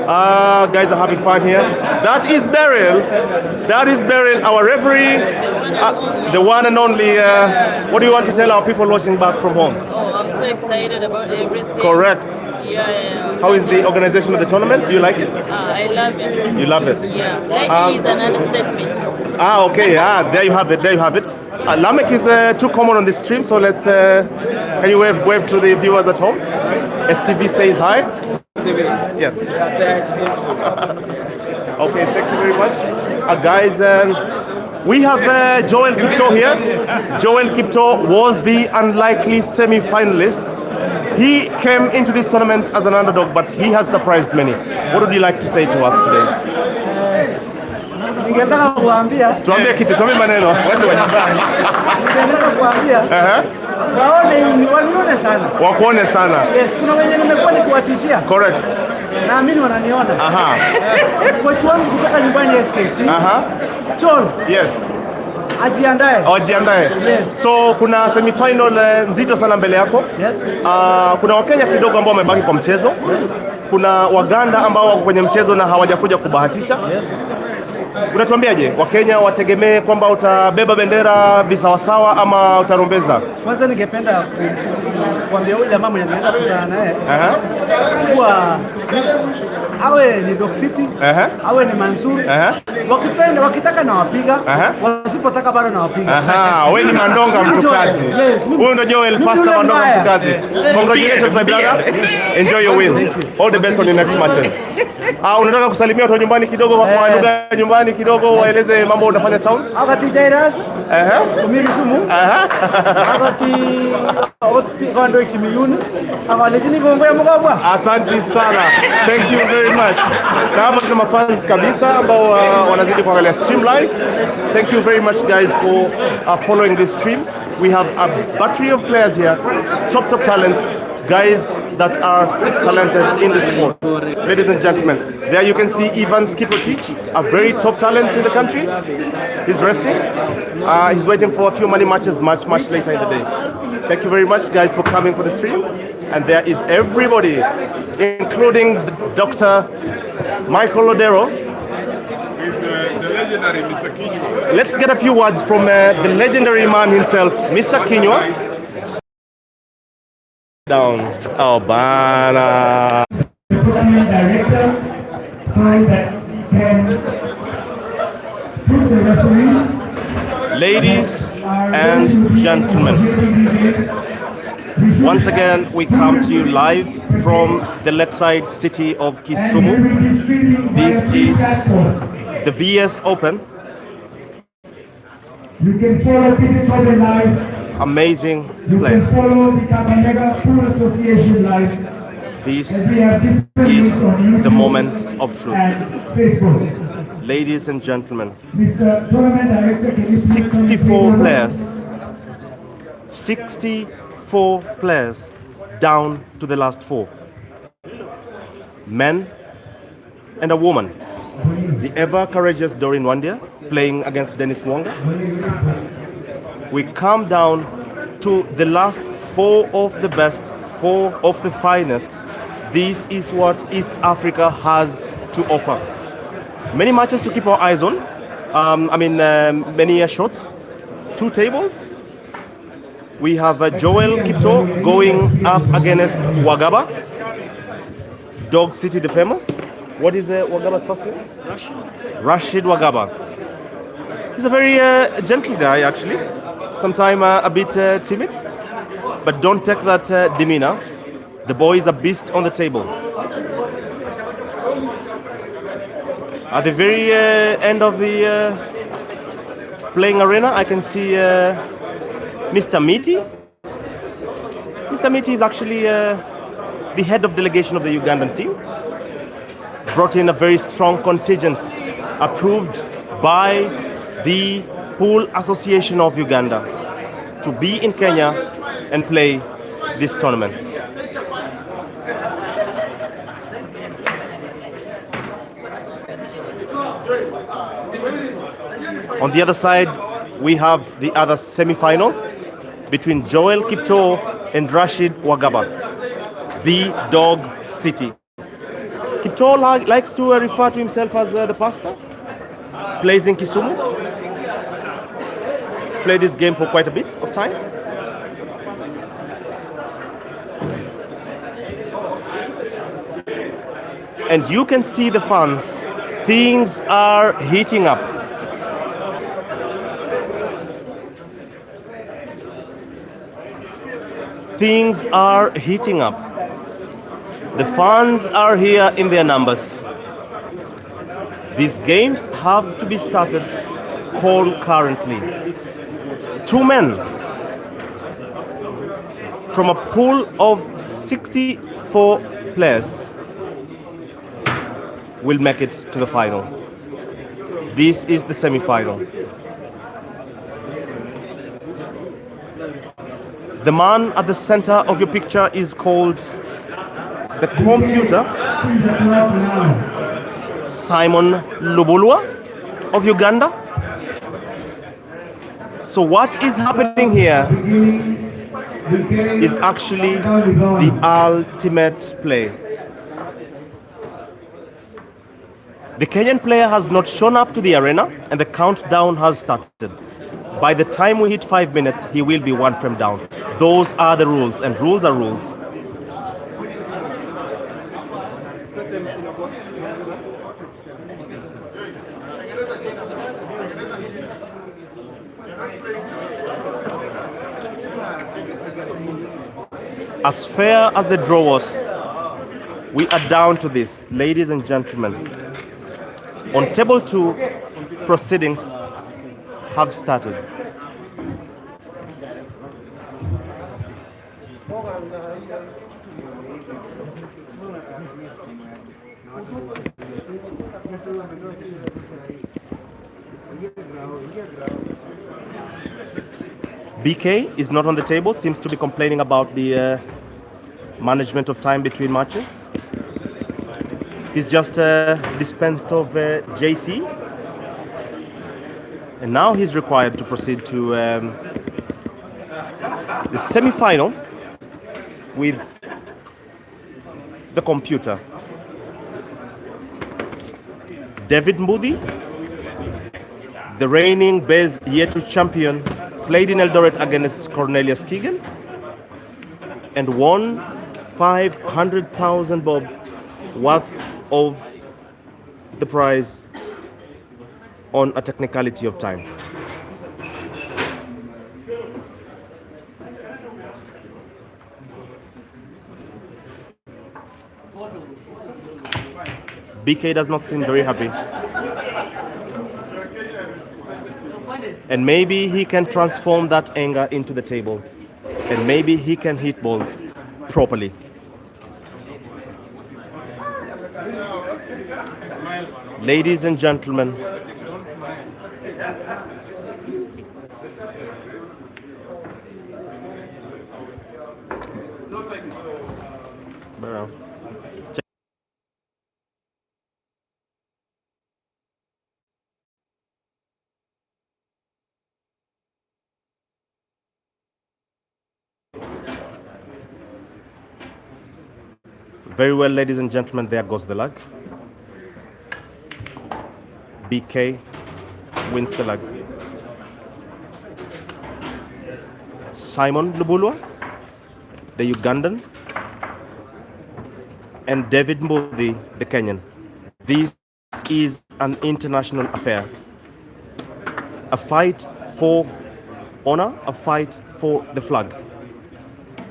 Speaker 7: Guys are having fun here. That is Beryl. That is Beryl, our referee. The one and only. What do you want to tell our people watching back from home?
Speaker 9: Oh, I'm so excited about everything.
Speaker 7: Correct.
Speaker 9: Yeah.
Speaker 7: How is the organization of the tournament? Do you like it?
Speaker 9: I love it.
Speaker 7: You love it?
Speaker 9: Yeah. Like is an understatement.
Speaker 7: Okay. There you have it. There you have it. Lamek is too common on the stream, so let's. Can you wave to the viewers at home? STV says hi. STV. Yes. Okay. Thank you very much, guys. We have Joel Kipto here. Joel Kipto was the unlikely semi-finalist. He came into this tournament as an underdog, but he has surprised many. What would you like to say to us today?
Speaker 6: Ningetaka kuambia,
Speaker 7: Tuambie kitu, tuambie maneno. Watu wa nyumbani.
Speaker 6: ningetaka kuambia, wanione sana.
Speaker 7: Wakuone sana.
Speaker 6: Yes, kuna wenye nimekuwa nikiwatishia.
Speaker 7: Correct.
Speaker 6: Naamini wananiona. Kocha wangu kutoka nyumbani SKC. Chol.
Speaker 7: Yes.
Speaker 6: Ajiandae.
Speaker 7: Ajiandae.
Speaker 6: Yes.
Speaker 7: So kuna semi-final nzito sana mbele yako.
Speaker 6: Yes.
Speaker 7: Kuna Wakenya kidogo ambao wamebaki kwa mchezo. Yes. Kuna Waganda ambao wako kwenye mchezo na hawajakuja kubahatisha.
Speaker 6: Yes.
Speaker 7: Unatuambiaje? Wakenya wategemee kwamba utabeba bendera visawasawa ama utarumbeza?
Speaker 6: Kwanza ningependa kuambia yule jamaa mwenye naenda kukutana naye kuwa awe ni Dok City, awe ni Mansur. Wakipenda wakitaka na wapiga, wasipotaka bado na wapiga.
Speaker 7: Wewe ni Mandonga mtukazi. Wewe ndio Joel Pastor Mandonga mtukazi. Congratulations my brother. Enjoy your win. All the best on your next matches. Unataka kusalimia watu nyumbani kidogo kwa lugha ya nyumbani kidogo, waeleze mambo unafanya town?
Speaker 6: Akati Jairas. Mimi sumu. Akati kando ikimiyuni. Akalejini bomba ya mkabwa.
Speaker 7: Asante sana. Thank you very much. Na hapa tuna fans kabisa ambao wanazidi kuangalia stream live. Thank you very much guys for following this stream. We have a battery of players here, top talents, guys that are talented in the sport. Ladies and gentlemen, there you can see Ivan Skipotic, a very top talent in the country. He's resting. He's waiting for a few money matches much later in the day. Thank you very much guys for coming for the stream. And there is everybody, including Dr. Michael Lodero.
Speaker 1: The legendary Mr. Kinyua.
Speaker 7: Let's get a few words from the legendary man himself, Mr. Kinyua. Down. Oh, Bana.
Speaker 10: The tournament director so that we can put the referees.
Speaker 7: Ladies and gentlemen, once again we come to you live from the lakeside city of Kisumu. This is the VS Open.
Speaker 10: You can follow Peter Chobe live.
Speaker 7: Amazing play.
Speaker 10: You can follow the Kakamega Pool Association live.
Speaker 7: This is the moment of truth.
Speaker 10: Facebook.
Speaker 7: Ladies and gentlemen,
Speaker 10: Mr. Tournament Director, can you
Speaker 7: 64 players. 64 players down to the last 4. Men and a woman. The ever courageous Doreen Wandia playing against Dennis Mwanga. We come down to the last 4 of the best, 4 of the finest. This is what East Africa has to offer. Many matches to keep our eyes on. Many shots. 2 tables. We have Joel Kipto going up against Wagaba. Dog City the famous. What is Wagaba's first name? Rashid Wagaba. He's a very gentle guy actually. Sometimes a bit timid. But don't take that demeanor. The boy is a beast on the table. At the very end of the playing arena, I can see Mr. Miti. Mr. Miti is actually the head of delegation of the Ugandan team. Brought in a very strong contingent approved by the Pool Association of Uganda to be in Kenya and play this tournament. On the other side, we have the other semi-final between Joel Kipto and Rashid Wagaba, the Dog City. Kipto likes to refer to himself as the pastor, plays in Kisumu. He's played this game for quite a bit of time. And you can see the fans. Things are heating up. Things are heating up. The fans are here in their numbers. These games have to be started concurrently. 2 men from a pool of 64 players will make it to the final. This is the semi-final. The man at the center of your picture is called the computer, Simon Lubulwa of Uganda. So what is happening here is actually the ultimate play. The Kenyan player has not shown up to the arena and the countdown has started. By the time we hit 5 minutes, he will be 1 frame down. Those are the rules, and rules are rules. As fair as the draw was, we are down to this, ladies and gentlemen. On table 2, proceedings have started. BK is not on the table, seems to be complaining about the management of time between matches. He's just dispensed of JC. And now he's required to proceed to the semi-final with the computer. David Mbudi, the reigning Bez Yetu champion, played in Eldoret against Cornelius Keegan and won 500,000 bob worth of the prize on a technicality of time. BK does not seem very happy. And maybe he can transform that anger into the table. And maybe he can hit balls properly. Ladies and gentlemen, very well, ladies and gentlemen, there goes the leg. BK wins the leg. Simon Lubulwa, the Ugandan, and David Mbudi, the Kenyan. This is an international affair. A fight for honor, a fight for the flag.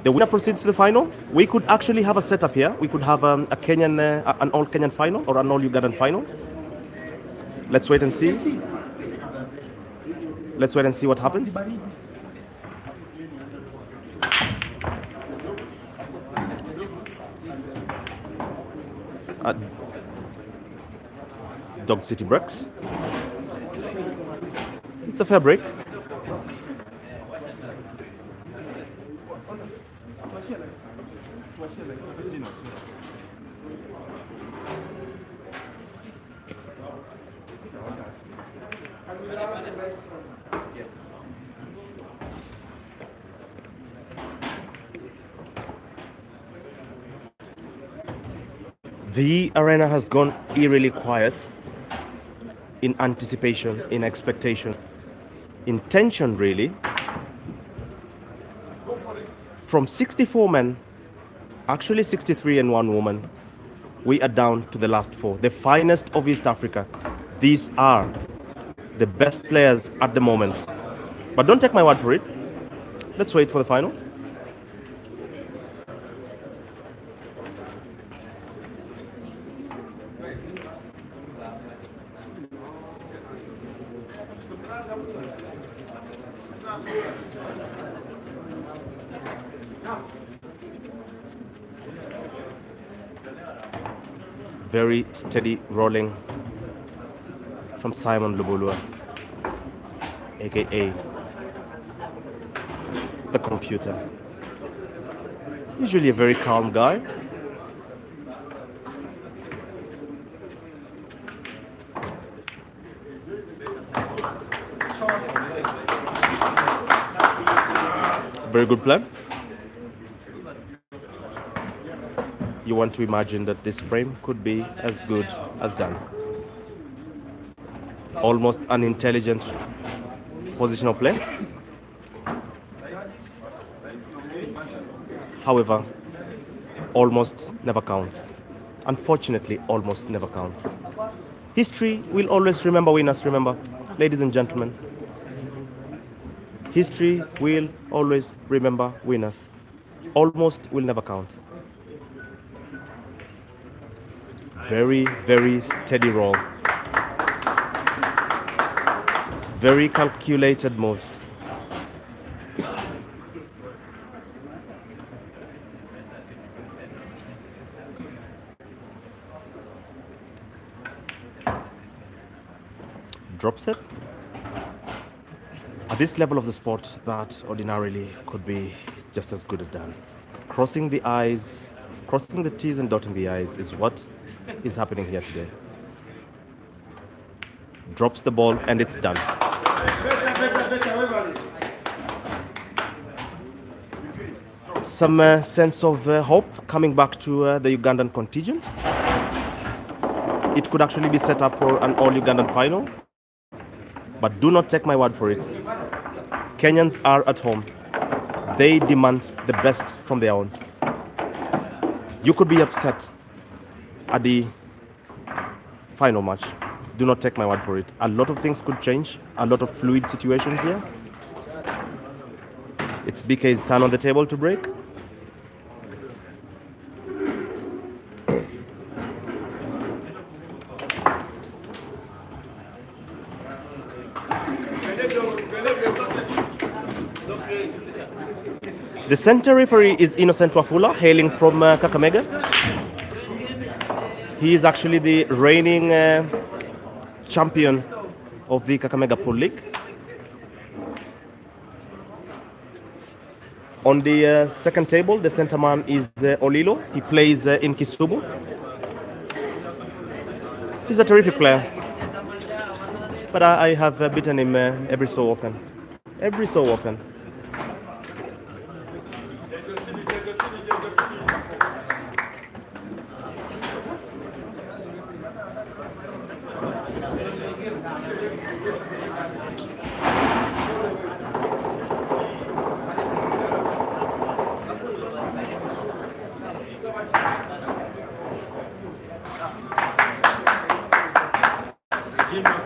Speaker 7: The winner proceeds to the final. We could actually have a setup here. We could have a Kenyan, an all-Kenyan final or an all-Ugandan final. Let's wait and see. Let's wait and see what happens. Dog City breaks. It's a fair break. The arena has gone eerily quiet in anticipation, in expectation, in tension, really. From 64 men, actually 63 and one woman, we are down to the last four, the finest of East Africa. These are the best players at the moment. But don't take my word for it. Let's wait for the final. Very steady rolling from Simon Lubulua, aka the computer. Usually a very calm guy. Very good plan. You want to imagine that this frame could be as good as done. Almost an intelligent positional play. However, almost never counts. Unfortunately, almost never counts. History will always remember winners, remember, ladies and gentlemen. History will always remember winners. Almost will never count. Very, very steady roll. Very calculated moves. Drop set. At this level of the sport, that ordinarily could be just as good as done. Crossing the I's, crossing the T's and dotting the I's is what is happening here today. Drops the ball and it's done. Some sense of hope coming back to the Ugandan contingent. It could actually be set up for an all-Ugandan final. But do not take my word for it. Kenyans are at home. They demand the best from their own. You could be upset at the final match. Do not take my word for it. A lot of things could change. A lot of fluid situations here. It's BK's turn on the table to break. The center referee is Innocent Wafula, hailing from Kakamega. He is actually the reigning champion of the Kakamega Pool League. On the second table, the center man is Olilo. He plays in Kisumu. He's a terrific player. But I have beaten him every so often. Every so often.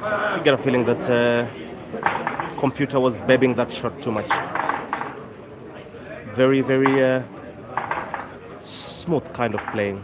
Speaker 7: I get a feeling that computer was babbing that shot too much. Very, very smooth kind of playing.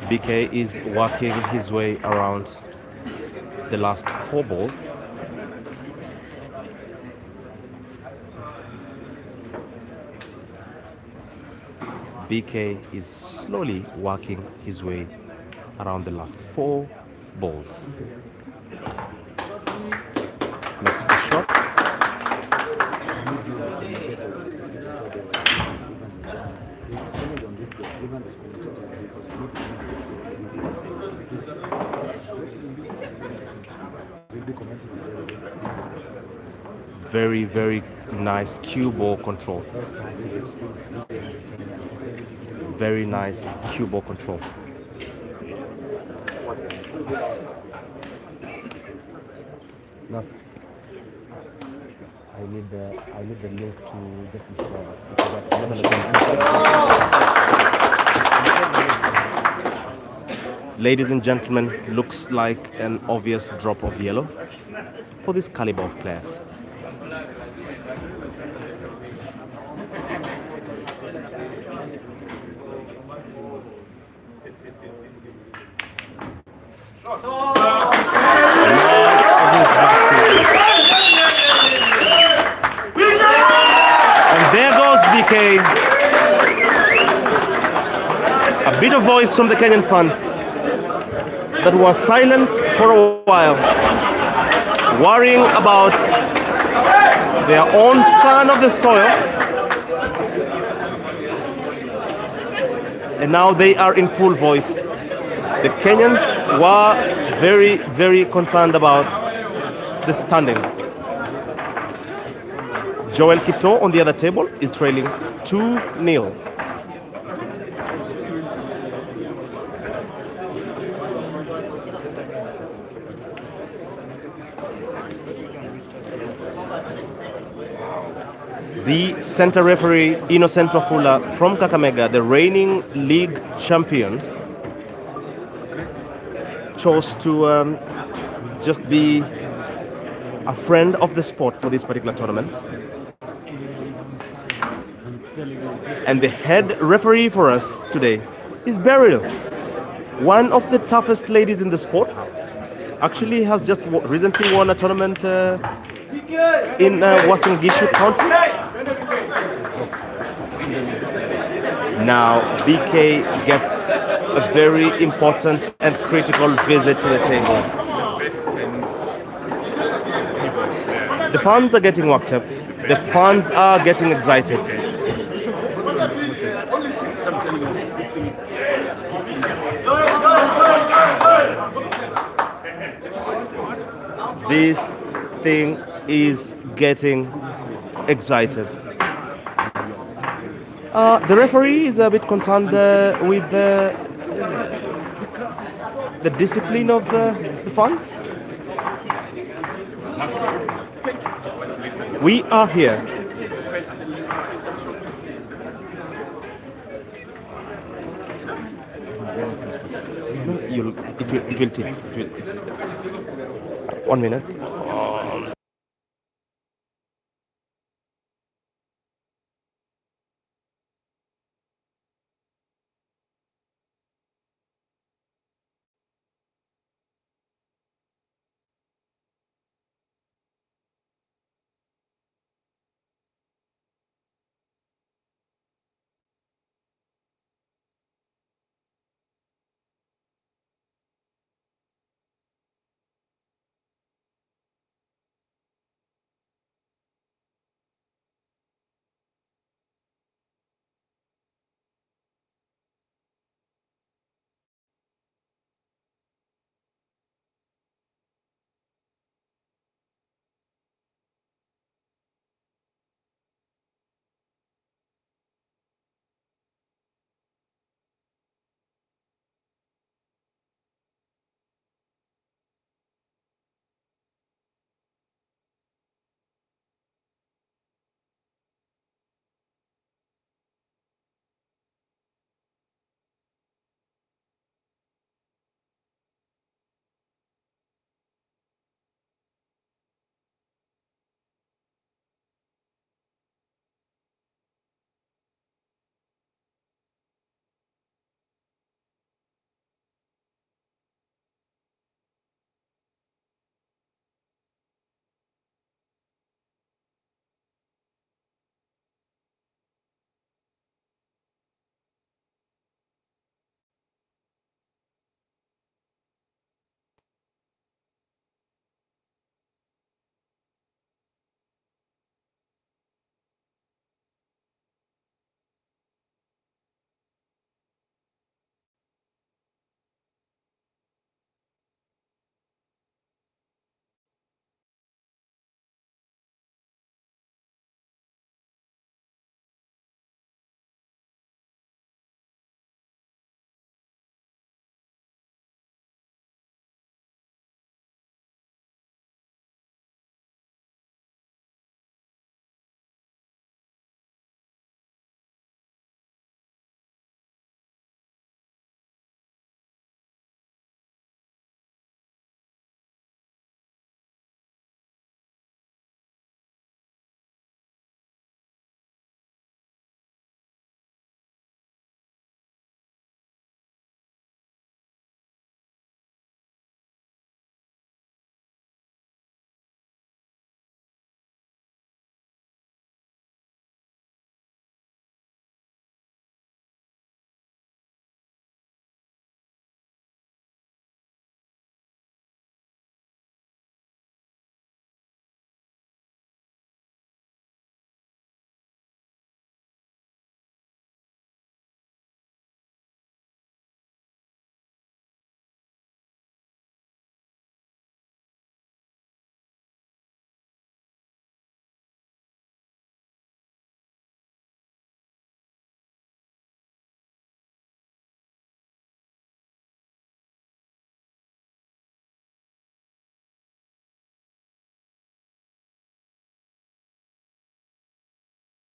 Speaker 7: BK is working his way around the last 4 balls. BK is slowly working his way around the last 4 balls. Next shot. Very, very nice cue ball control. Very nice cue ball control. No. I need the link to just be sure. Ladies and gentlemen, looks like an obvious drop of yellow for this caliber of players. And there goes BK. A bit of voice from the Kenyan fans that was silent for a while, worrying about their own son of the soil. And now they are in full voice. The Kenyans were very, very concerned about the standing. Joel Kipto on the other table is trailing 2-0. The center referee, Innocent Wafula from Kakamega, the reigning league champion, chose to just be a friend of the sport for this particular tournament. And the head referee for us today is Beryl, one of the toughest ladies in the sport. Actually has just recently won a tournament in Uasin Gishu County. Now BK gets a very important and critical visit to the table. The fans are getting worked up. The fans are getting excited. This thing is getting excited. The referee is a bit concerned with the discipline of the fans. We are here. It will tilt. It's 1 minute.